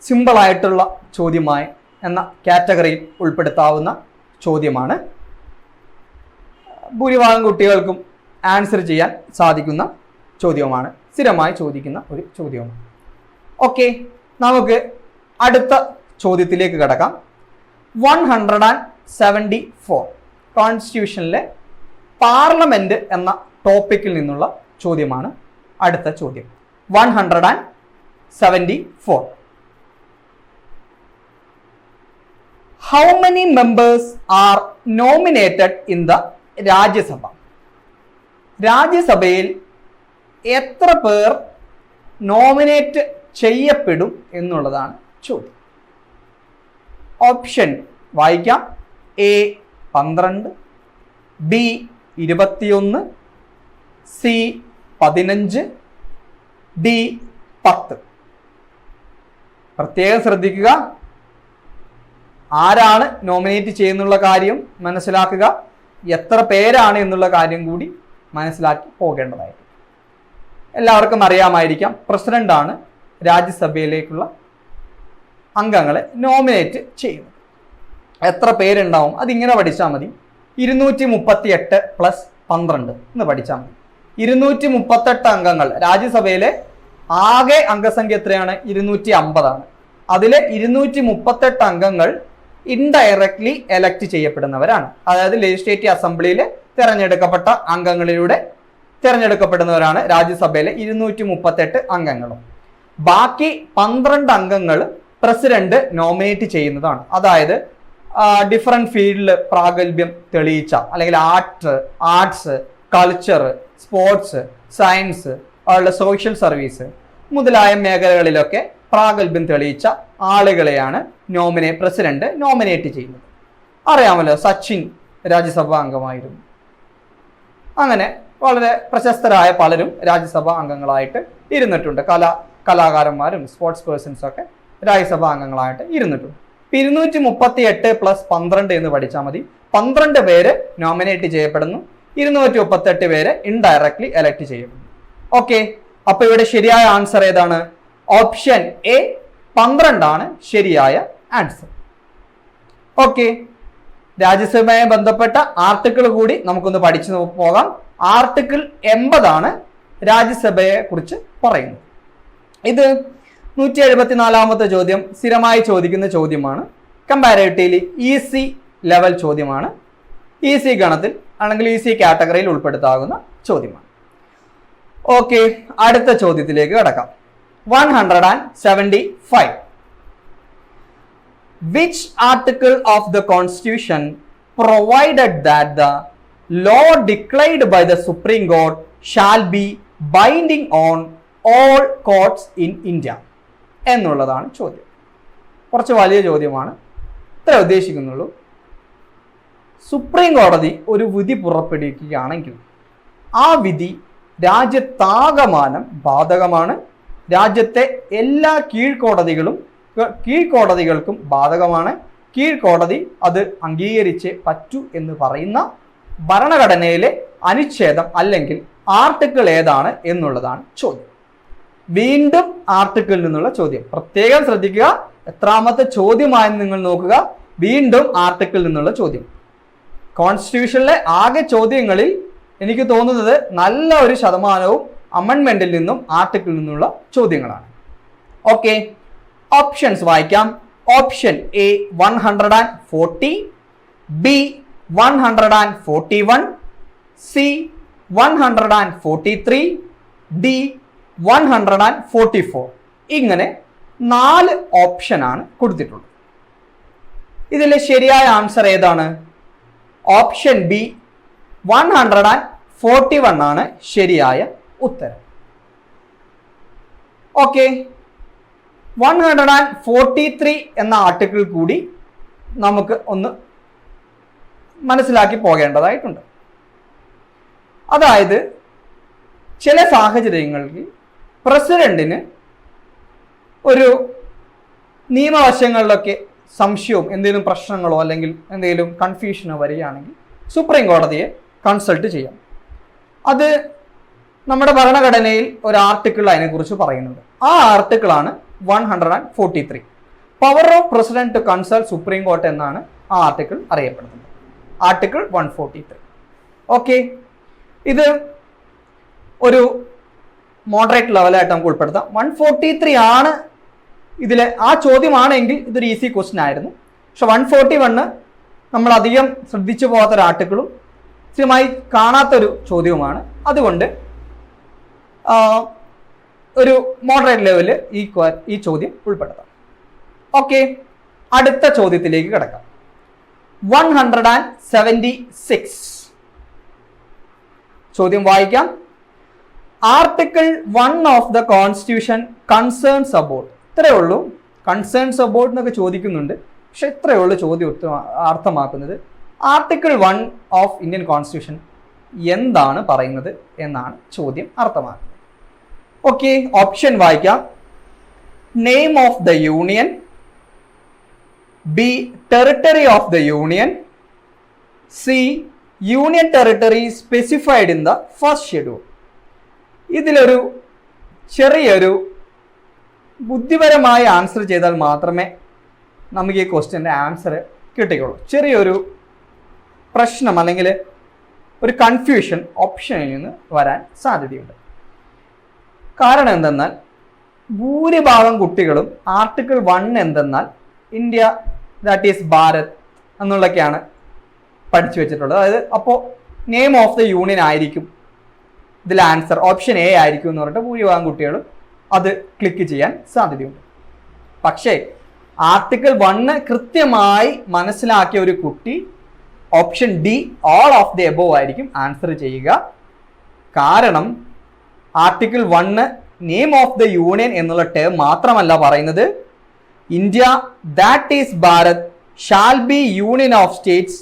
സിമ്പിളായിട്ടുള്ള ചോദ്യമായി എന്ന കാറ്റഗറിയിൽ ഉൾപ്പെടുത്താവുന്ന ചോദ്യമാണ്. ഭൂരിഭാഗം കുട്ടികൾക്കും ആൻസർ ചെയ്യാൻ സാധിക്കുന്ന ചോദ്യവുമാണ്, സ്ഥിരമായി ചോദിക്കുന്ന ഒരു ചോദ്യവുമാണ്. ഓക്കെ, നമുക്ക് അടുത്ത ചോദ്യത്തിലേക്ക് കടക്കാം. 174 കോൺസ്റ്റിറ്റ്യൂഷനിലെ പാർലമെന്റ് എന്ന ടോപ്പിക്കിൽ നിന്നുള്ള ചോദ്യമാണ് അടുത്ത ചോദ്യം. 174. How many members are nominated in the Rajya Sabha? രാജ്യസഭയിൽ എത്ര പേർ നോമിനേറ്റ് ചെയ്യപ്പെടും എന്നുള്ളതാണ് ചോദ്യം. ഓപ്ഷൻ വായിക്കാം. A 12, B 21, C 15, D 10. പ്രത്യേകം ശ്രദ്ധിക്കുക, ആരാണ് നോമിനേറ്റ് ചെയ്യുന്നുള്ള കാര്യം മനസ്സിലാക്കുക, എത്ര പേരാണ് എന്നുള്ള കാര്യം കൂടി മനസ്സിലാക്കി പോകേണ്ടതായിട്ട്. എല്ലാവർക്കും അറിയാമായിരിക്കാം, പ്രസിഡന്റാണ് രാജ്യസഭയിലേക്കുള്ള അംഗങ്ങളെ നോമിനേറ്റ് ചെയ്യുന്നത്. എത്ര പേരുണ്ടാവും അതിങ്ങനെ പഠിച്ചാൽ മതി. 238 + 12 എന്ന് പഠിച്ചാൽ മതി. 238 അംഗങ്ങൾ. രാജ്യസഭയിലെ ആകെ അംഗസംഖ്യ എത്രയാണ്? 250 ആണ്. അതിലെ 238 അംഗങ്ങൾ ഇൻഡയറക്ട്ലി എലക്ട് ചെയ്യപ്പെടുന്നവരാണ്. അതായത് ലെജിസ്ലേറ്റീവ് അസംബ്ലിയിൽ തിരഞ്ഞെടുക്കപ്പെട്ട അംഗങ്ങളിലൂടെ തിരഞ്ഞെടുക്കപ്പെടുന്നവരാണ് രാജ്യസഭയിലെ 238 അംഗങ്ങളും. ബാക്കി 12 അംഗങ്ങൾ പ്രസിഡന്റ് നോമിനേറ്റ് ചെയ്യുന്നതാണ്. അതായത് ഡിഫറെന്റ് ഫീൽഡിൽ പ്രാഗൽഭ്യം തെളിയിച്ച, അല്ലെങ്കിൽ ആർട്സ്, കൾച്ചർ, സ്പോർട്സ്, സയൻസ്, അവരുടെ സോഷ്യൽ സർവീസ് മുതലായ മേഖലകളിലൊക്കെ പ്രാഗൽഭ്യം തെളിയിച്ച ആളുകളെയാണ് പ്രസിഡന്റ് നോമിനേറ്റ് ചെയ്യുന്നത്. അറിയാമല്ലോ, സച്ചിൻ രാജ്യസഭാ അംഗമായിരുന്നു. അങ്ങനെ വളരെ പ്രശസ്തരായ പലരും രാജ്യസഭാ അംഗങ്ങളായിട്ട് ഇരുന്നിട്ടുണ്ട്. കലാകാരന്മാരും സ്പോർട്സ് പേഴ്സൺസും ഒക്കെ രാജ്യസഭാ അംഗങ്ങളായിട്ട് ഇരുന്നിട്ടുണ്ട്. 238 + 12 എന്ന് പഠിച്ചാൽ മതി. 12 പേര് നോമിനേറ്റ് ചെയ്യപ്പെടുന്നു, 238 പേര് ഇൻഡയറക്ട്ലി എലക്ട് ചെയ്യപ്പെടുന്നു. ഓക്കെ, അപ്പൊ ഇവിടെ ശരിയായ ആൻസർ ഏതാണ്? ഓപ്ഷൻ എ 12 ആണ് ശരിയായ ആൻസർ. ഓക്കെ, രാജ്യസഭയുമായി ബന്ധപ്പെട്ട ആർട്ടിക്കിൾ കൂടി നമുക്കൊന്ന് പഠിച്ചു പോകാം. ആർട്ടിക്കിൾ 80 രാജ്യസഭയെ കുറിച്ച് പറയുന്നത്. ഇത് 174 ചോദ്യം സ്ഥിരമായി ചോദിക്കുന്ന ചോദ്യമാണ്. കമ്പാരേറ്റീവ്ലി ഈസി ലെവൽ ചോദ്യമാണ്. ഈസി ഗണത്തിൽ അല്ലെങ്കിൽ ഈസി കാറ്റഗറിയിൽ ഉൾപ്പെടുത്താവുന്ന ചോദ്യമാണ്. ഓക്കെ, അടുത്ത ചോദ്യത്തിലേക്ക് കടക്കാം. 175. Which article of the Constitution provided that the law declared by the Supreme Court shall be binding on all courts in India? എന്നുള്ളതാണ് ചോദ്യം. കുറച്ച് വലിയ ചോദ്യമാണ്. ഇത്ര ഉദ്ദേശിക്കുന്നുള്ളൂ. സുപ്രീം കോടതി ഒരു വിധി പുറപ്പെടുവിക്കുകയാണെങ്കിൽ ആ വിധി രാജ്യത്താകമാനം ബാധകമാണ്. രാജ്യത്തെ എല്ലാ കീഴ്ക്കോടതികൾക്കും ബാധകമാണ്. കീഴ്ക്കോടതി അത് അംഗീകരിച്ച് പറ്റൂ എന്ന് പറയുന്ന ഭരണഘടനയിലെ അനുച്ഛേദം അല്ലെങ്കിൽ ആർട്ടിക്കിൾ ഏതാണ് എന്നുള്ളതാണ് ചോദ്യം. വീണ്ടും ആർട്ടിക്കിളിൽ നിന്നുള്ള ചോദ്യം പ്രത്യേകം ശ്രദ്ധിക്കുക. എത്രാമത്തെ ചോദ്യമായെന്ന് നിങ്ങൾ നോക്കുക. വീണ്ടും ആർട്ടിക്കിളിൽ നിന്നുള്ള ചോദ്യം. കോൺസ്റ്റിറ്റ്യൂഷനിലെ ആകെ ചോദ്യങ്ങളിൽ എനിക്ക് തോന്നുന്നത് നല്ല ഒരു ശതമാനവും അമെൻമെന്റിൽ നിന്നും ആർട്ടിക്കിളിൽ നിന്നുള്ള ചോദ്യങ്ങളാണ്. ഓക്കെ, ഓപ്ഷൻസ് വായിക്കാം. Option A 140, B 141, C 143, D 144. ഇങ്ങനെ 4 ഓപ്ഷനാണ് കൊടുത്തിട്ടുള്ളത്. ഇതിലെ ശരിയായ ആൻസർ ഏതാണ്? ഓപ്ഷൻ ബി 141 ആണ് ശരിയായ ഉത്തരം. ഓക്കെ, 143 എന്ന ആർട്ടിക്കിൾ കൂടി നമുക്ക് ഒന്ന് മനസ്സിലാക്കി പോകേണ്ടതായിട്ടുണ്ട്. അതായത് ചില സാഹചര്യങ്ങളിൽ പ്രസിഡന്റിന് ഒരു നിയമവശങ്ങളിലൊക്കെ സംശയവും എന്തെങ്കിലും പ്രശ്നങ്ങളോ അല്ലെങ്കിൽ എന്തെങ്കിലും കൺഫ്യൂഷനോ വരികയാണെങ്കിൽ സുപ്രീം കോടതിയെ കൺസൾട്ട് ചെയ്യാം. അത് നമ്മുടെ ഭരണഘടനയിൽ ഒരു ആർട്ടിക്കിൾ അതിനെക്കുറിച്ച് പറയുന്നുണ്ട്. ആ ആർട്ടിക്കിളാണ് 143. Power of president to consult supreme court എന്നാണ് ആ ആർട്ടിക്കിൾ അറിയപ്പെടുന്നത്. ആർട്ടിക്കിൾ 143. ഓക്കെ, ഇത് ഒരു മോഡറേറ്റ് ലെവലായിട്ട് നമുക്ക് ഉൾപ്പെടുത്താം. 143 ആണ് ഇതിലെ ആ ചോദ്യമാണെങ്കിൽ ഇതൊരു ഈസി ക്വസ്റ്റ്യൻ ആയിരുന്നു. പക്ഷെ 141 നമ്മൾ അധികം ശ്രദ്ധിച്ചു പോകാത്തൊരു ആർട്ടിക്കിളും സ്ഥിരമായി കാണാത്തൊരു ചോദ്യവുമാണ്. അതുകൊണ്ട് ഒരു മോഡറേറ്റ് ലെവലിൽ ഈ ചോദ്യം ഉൾപ്പെടുത്താം. ഓക്കെ, അടുത്ത ചോദ്യത്തിലേക്ക് കിടക്കാം. 176 ചോദ്യം വായിക്കാം. Article 1 of the constitution concerns about. ഇത്രയേ ഉള്ളൂ. കൺസേൺസ് അബൌട്ട് എന്നൊക്കെ ചോദിക്കുന്നുണ്ട്. പക്ഷെ ഇത്രയേ ഉള്ളൂ ചോദ്യം അർത്ഥമാക്കുന്നത്. ആർട്ടിക്കിൾ 1 ഓഫ് ഇന്ത്യൻ കോൺസ്റ്റിറ്റ്യൂഷൻ എന്താണ് പറയുന്നത് എന്നാണ് ചോദ്യം അർത്ഥമാക്കുന്നത്. ഓക്കെ, ഓപ്ഷൻ വായിക്കാം. Name of the union, B territory of the union, C union territory specified in the first schedule. ഇതിലൊരു ചെറിയൊരു ബുദ്ധിപരമായ ആൻസർ ചെയ്താൽ മാത്രമേ നമുക്ക് ഈ ക്വസ്റ്റ്യൻ്റെ ആൻസർ കിട്ടുകയുള്ളൂ. ചെറിയൊരു പ്രശ്നം അല്ലെങ്കിൽ ഒരു കൺഫ്യൂഷൻ ഓപ്ഷനിൽ നിന്ന് വരാൻ സാധ്യതയുണ്ട്. കാരണം എന്തെന്നാൽ ഭൂരിഭാഗം കുട്ടികളും ആർട്ടിക്കിൾ 1 എന്തെന്നാൽ ഇന്ത്യ ദാറ്റ് ഈസ് ഭാരത് എന്നുള്ളതൊക്കെയാണ് പഠിച്ചു വെച്ചിട്ടുള്ളത്. അതായത് അപ്പോൾ നെയിം ഓഫ് ദ യൂണിയൻ ആയിരിക്കും ഇതിൽ ആൻസർ, ഓപ്ഷൻ എ ആയിരിക്കും എന്ന് പറഞ്ഞിട്ട് ഭൂരിഭാഗം കുട്ടികളും അത് ക്ലിക്ക് ചെയ്യാൻ സാധ്യതയുണ്ട്. പക്ഷേ ആർട്ടിക്കിൾ 1 കൃത്യമായി മനസ്സിലാക്കിയ ഒരു കുട്ടി option D all of the above ആയിരിക്കും ആൻസർ ചെയ്യുക. കാരണം article 1 name of the union എന്നുള്ള ടേം മാത്രമല്ല പറയുന്നത്, India that is Bharat shall be union of States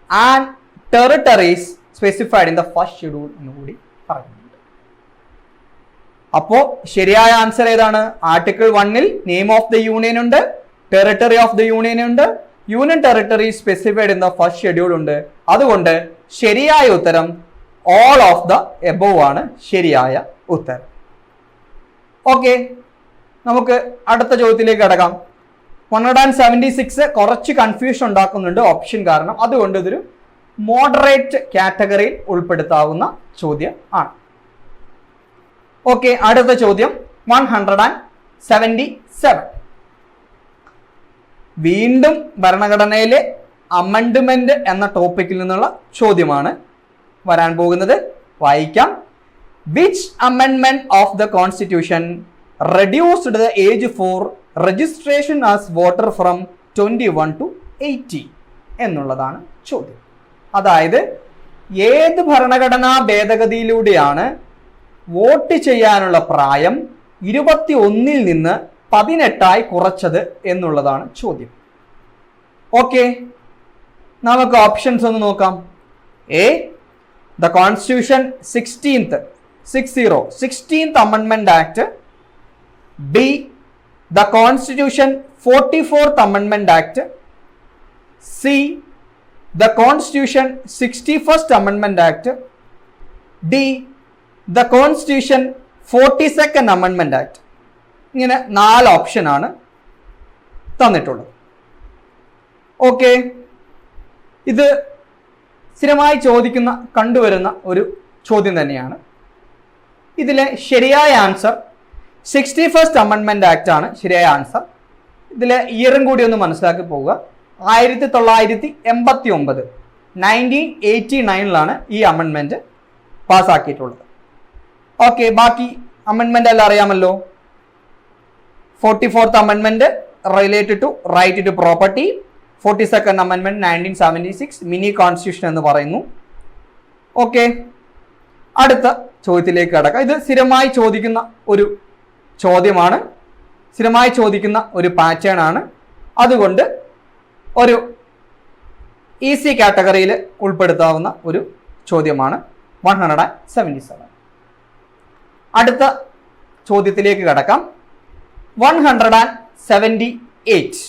and territories specified in the first schedule എന്നുകൂടി പറയുന്നുണ്ട്. അപ്പോ ശരിയായ ആൻസർ ഏതാണ്? Article 1 name of the union ഉണ്ട്, ടെറിട്ടറി ഓഫ് ദ യൂണിയൻ ഉണ്ട്, union territory specified in the first schedule ഉണ്ട്. അതുകൊണ്ട് ശരിയായ ഉത്തരം ഓൾ ഓഫ് ദ എബോവ് ആണ് ശരിയായ ഉത്തരം. ഓക്കെ, നമുക്ക് അടുത്ത ചോദ്യത്തിലേക്ക് കടക്കാം. 176 കുറച്ച് കൺഫ്യൂഷൻ ഉണ്ടാക്കുന്നുണ്ട് ഓപ്ഷൻ കാരണം. അതുകൊണ്ട് ഇതൊരു മോഡറേറ്റ് കാറ്റഗറിയിൽ ഉൾപ്പെടുത്താവുന്ന ചോദ്യം ആണ്. ഓക്കെ, അടുത്ത ചോദ്യം 177. വീണ്ടും ഭരണഘടനയിലെ അമെൻഡ്മെന്റ് എന്ന ടോപ്പിക്കിൽ നിന്നുള്ള ചോദ്യമാണ് വരാൻ പോകുന്നത്. വായിക്കാം. Which amendment of the constitution reduced the age for registration as voter from 21 to 18 എന്നുള്ളതാണ് ചോദ്യം. അതായത് ഏത് ഭരണഘടനാ ഭേദഗതിയിലൂടെയാണ് വോട്ട് ചെയ്യാനുള്ള പ്രായം 21 നിന്ന് 18 കുറച്ചത് എന്നുള്ളതാണ് ചോദ്യം. ഓക്കെ, നമുക്ക് ഓപ്ഷൻസ് ഒന്ന് നോക്കാം. A, the constitution 16th amendment act. B, the Constitution 44th Amendment Act. C, the Constitution 61st Amendment Act. D, the Constitution 42nd Amendment Act. ഇങ്ങനെ 4 ഓപ്ഷൻ ആണ് തന്നിട്ടുള്ളത്. ഓക്കെ, ഇത് സ്ഥിരമായി കണ്ടുവരുന്ന ഒരു ചോദ്യം തന്നെയാണ്. ഇതിലെ ശരിയായ ആൻസർ 61st അമെൻഡ്മെന്റ് ആക്ട് ആണ് ശരിയായ ആൻസർ. ഇതിലെ ഇയറും കൂടി ഒന്ന് മനസ്സിലാക്കി പോവുക. 1989 1989 ഈ അമെൻഡ്മെന്റ് പാസ്സാക്കിയിട്ടുള്ളത്. ഓക്കെ, ബാക്കി അമെൻഡ്മെന്റ് എല്ലാം അറിയാമല്ലോ. 44th amendment related to right to property. 42nd amendment 1976 mini constitution എന്ന് പറയുന്നു. ഓക്കെ, അടുത്ത ചോദ്യത്തിലേക്ക് കടക്കാം. ഇത് സ്ഥിരമായി ചോദിക്കുന്ന ഒരു ചോദ്യമാണ്, സ്ഥിരമായി ചോദിക്കുന്ന ഒരു പാറ്റേൺ ആണ്. അതുകൊണ്ട് ഒരു ഈസി കാറ്റഗറിയിൽ ഉൾപ്പെടുത്താവുന്ന ഒരു ചോദ്യമാണ് 177. അടുത്ത ചോദ്യത്തിലേക്ക് കടക്കാം. 178.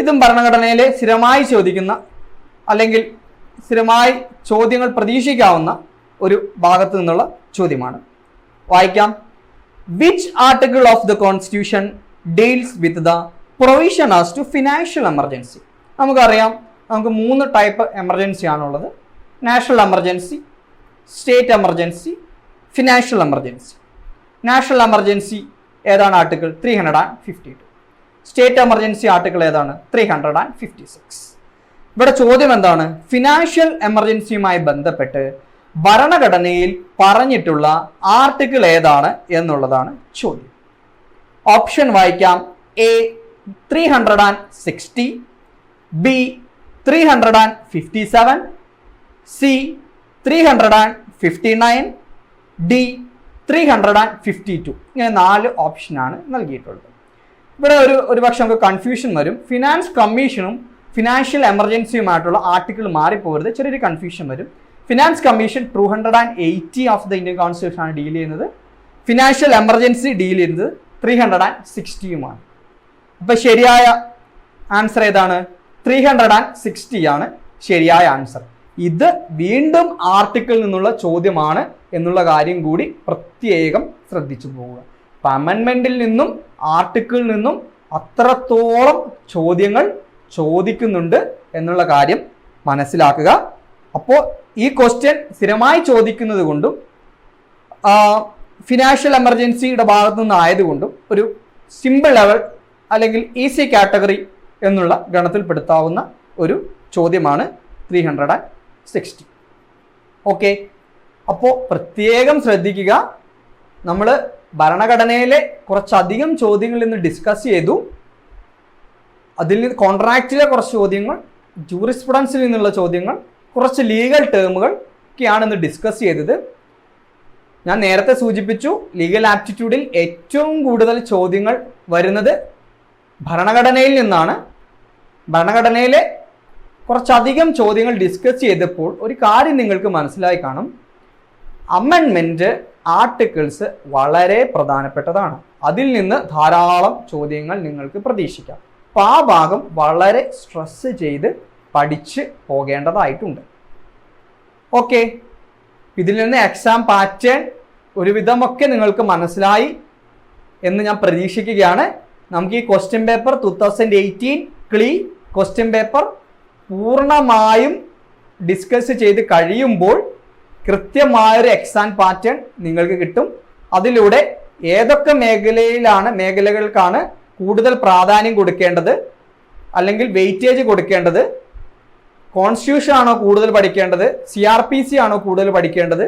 ഇതും ഭരണഘടനയിലെ സ്ഥിരമായി ചോദിക്കുന്ന അല്ലെങ്കിൽ സ്ഥിരമായി ചോദ്യങ്ങൾ പ്രതീക്ഷിക്കാവുന്ന ഒരു ഭാഗത്തു നിന്നുള്ള ചോദ്യമാണ്. വായിക്കാം. Which article of the Constitution deals with the provision as to financial emergency? നമുക്കറിയാം, നമുക്ക് 3 ടൈപ്പ് എമർജൻസി ആണുള്ളത്. National emergency, state emergency, financial emergency. National emergency ഏതാണ്? ആർട്ടിക്കിൾ 352. സ്റ്റേറ്റ് എമർജൻസി ആർട്ടിക്കിൾ ഏതാണ്? 356. ഇവിടെ ചോദ്യം എന്താണ്? ഫിനാൻഷ്യൽ എമർജൻസിയുമായി ബന്ധപ്പെട്ട് ഭരണഘടനയിൽ പറഞ്ഞിട്ടുള്ള ആർട്ടിക്കിൾ ഏതാണ് എന്നുള്ളതാണ് ചോദ്യം. ഓപ്ഷൻ വായിക്കാം. A 360, B 357, C 359, D 352. ഇങ്ങനെ 4 ഓപ്ഷനാണ് നൽകിയിട്ടുള്ളത്. ഇവിടെ ഒരു പക്ഷെ നമുക്ക് കൺഫ്യൂഷൻ വരും. ഫിനാൻസ് കമ്മീഷനും ഫിനാൻഷ്യൽ എമർജൻസിയുമായിട്ടുള്ള ആർട്ടിക്കിൾ മാറിപ്പോകരുത്, ചെറിയൊരു കൺഫ്യൂഷൻ വരും. Finance commission 280 of the Indian constitution ആണ് ഡീൽ ചെയ്യുന്നത്. ഫിനാൻഷ്യൽ എമർജൻസി ഡീൽ ചെയ്യുന്നത് 360യുമാണ്. അപ്പൊ ശരിയായ ആൻസർ ഏതാണ്? 360 ആണ് ശരിയായ ആൻസർ. ഇത് വീണ്ടും ആർട്ടിക്കിളിൽ നിന്നുള്ള ചോദ്യമാണ് എന്നുള്ള കാര്യം കൂടി പ്രത്യേകം ശ്രദ്ധിച്ചു പോവുക. അപ്പൊ അമെൻമെന്റിൽ നിന്നും ആർട്ടിക്കിളിൽ നിന്നും അത്രത്തോളം ചോദ്യങ്ങൾ ചോദിക്കുന്നുണ്ട് എന്നുള്ള കാര്യം മനസ്സിലാക്കുക. അപ്പോൾ ഈ ക്വസ്റ്റ്യൻ സ്ഥിരമായി ചോദിക്കുന്നത് കൊണ്ടും ഫിനാൻഷ്യൽ എമർജൻസിയുടെ ഭാഗത്തു നിന്നായതുകൊണ്ടും ഒരു സിമ്പിൾ ലെവൽ അല്ലെങ്കിൽ ഈസി കാറ്റഗറി എന്നുള്ള ഗണത്തിൽപ്പെടുത്താവുന്ന ഒരു ചോദ്യമാണ് 360. ഓക്കെ, അപ്പോൾ പ്രത്യേകം ശ്രദ്ധിക്കുക. നമ്മൾ ഭരണഘടനയിലെ കുറച്ചധികം ചോദ്യങ്ങളിൽ നിന്ന് ഡിസ്കസ് ചെയ്തു. അതിൽ നിന്ന് കോൺട്രാക്റ്റിലെ കുറച്ച് ചോദ്യങ്ങൾ, ജൂറിസ്പ്രുഡൻസിൽ നിന്നുള്ള ചോദ്യങ്ങൾ, കുറച്ച് ലീഗൽ ടേമുകൾ ഒക്കെയാണ് ഇന്ന് ഡിസ്കസ് ചെയ്തത്. ഞാൻ നേരത്തെ സൂചിപ്പിച്ചു, ലീഗൽ ആപ്റ്റിറ്റ്യൂഡിൽ ഏറ്റവും കൂടുതൽ ചോദ്യങ്ങൾ വരുന്നത് ഭരണഘടനയിൽ നിന്നാണ്. ഭരണഘടനയിലെ കുറച്ചധികം ചോദ്യങ്ങൾ ഡിസ്കസ് ചെയ്തപ്പോൾ ഒരു കാര്യം നിങ്ങൾക്ക് മനസ്സിലായി കാണും. അമെൻമെന്റ് ആർട്ടിക്കിൾസ് വളരെ പ്രധാനപ്പെട്ടതാണ്. അതിൽ നിന്ന് ധാരാളം ചോദ്യങ്ങൾ നിങ്ങൾക്ക് പ്രതീക്ഷിക്കാം. അപ്പോൾ ആ ഭാഗം വളരെ സ്ട്രെസ് ചെയ്ത് പഠിച്ച് പോകേണ്ടതായിട്ടുണ്ട്. ഓക്കെ, ഇതിൽ നിന്ന് എക്സാം പാറ്റേൺ ഒരുവിധമൊക്കെ നിങ്ങൾക്ക് മനസ്സിലായി എന്ന് ഞാൻ പ്രതീക്ഷിക്കുകയാണ്. നമുക്ക് ഈ ക്വസ്റ്റ്യൻ പേപ്പർ 2018 ക്ലീ ക്വസ്റ്റ്യൻ പേപ്പർ പൂർണ്ണമായും ഡിസ്കസ് ചെയ്ത് കഴിയുമ്പോൾ കൃത്യമായൊരു എക്സാം പാറ്റേൺ നിങ്ങൾക്ക് കിട്ടും. അതിലൂടെ ഏതൊക്കെ മേഖലകൾക്കാണ് കൂടുതൽ പ്രാധാന്യം കൊടുക്കേണ്ടത്, അല്ലെങ്കിൽ വെയിറ്റേജ് കൊടുക്കേണ്ടത്, കോൺസ്റ്റിറ്റ്യൂഷൻ ആണോ കൂടുതൽ പഠിക്കേണ്ടത്, CRPC ആണോ കൂടുതൽ പഠിക്കേണ്ടത്,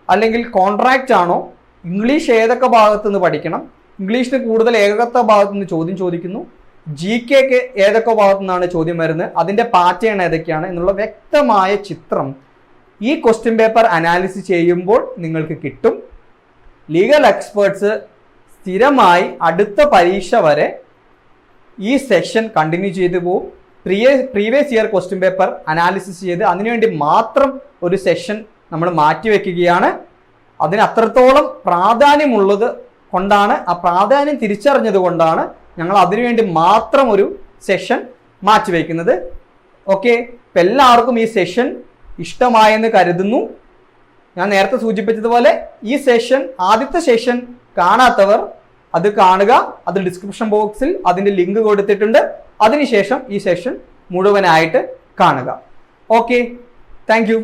അല്ലെങ്കിൽ കോൺട്രാക്റ്റ് ആണോ, ഇംഗ്ലീഷ് ഏതൊക്കെ ഭാഗത്തു നിന്ന് പഠിക്കണം, ഇംഗ്ലീഷിന് കൂടുതൽ ഏതൊക്കെ ഭാഗത്തു നിന്ന് ചോദ്യം ചോദിക്കുന്നു, GK ഏതൊക്കെ ഭാഗത്തു നിന്നാണ് ചോദ്യം വരുന്നത്, അതിൻ്റെ പാറ്റേൺ ഏതൊക്കെയാണ് എന്നുള്ള വ്യക്തമായ ചിത്രം ഈ ക്വസ്റ്റ്യൻ പേപ്പർ അനാലിസിസ് ചെയ്യുമ്പോൾ നിങ്ങൾക്ക് കിട്ടും. ലീഗൽ എക്സ്പേർട്സ് സ്ഥിരമായി അടുത്ത പരീക്ഷ വരെ ഈ സെഷൻ കണ്ടിന്യൂ ചെയ്തു പോകും. Previous year question paper analysis ചെയ്ത് അതിനുവേണ്ടി മാത്രം ഒരു സെഷൻ നമ്മൾ മാറ്റിവെക്കുകയാണ്. അതിന് അത്രത്തോളം പ്രാധാന്യമുള്ളത് കൊണ്ടാണ്, ആ പ്രാധാന്യം തിരിച്ചറിഞ്ഞത് കൊണ്ടാണ് ഞങ്ങൾ അതിനുവേണ്ടി മാത്രം ഒരു സെഷൻ മാറ്റിവെക്കുന്നത്. ഓക്കെ, ഇപ്പം എല്ലാവർക്കും ഈ സെഷൻ ഇഷ്ടമായെന്ന് കരുതുന്നു. ഞാൻ നേരത്തെ സൂചിപ്പിച്ചതുപോലെ ഈ സെഷൻ, ആദ്യത്തെ സെഷൻ കാണാത്തവർ അത് കാണുക. അത് ഡിസ്ക്രിപ്ഷൻ ബോക്സിൽ അതിൻ്റെ ലിങ്ക് കൊടുത്തിട്ടുണ്ട്. അതിനുശേഷം ഈ സെഷൻ മുഴുവനായിട്ട് കാണുക. Okay, thank you.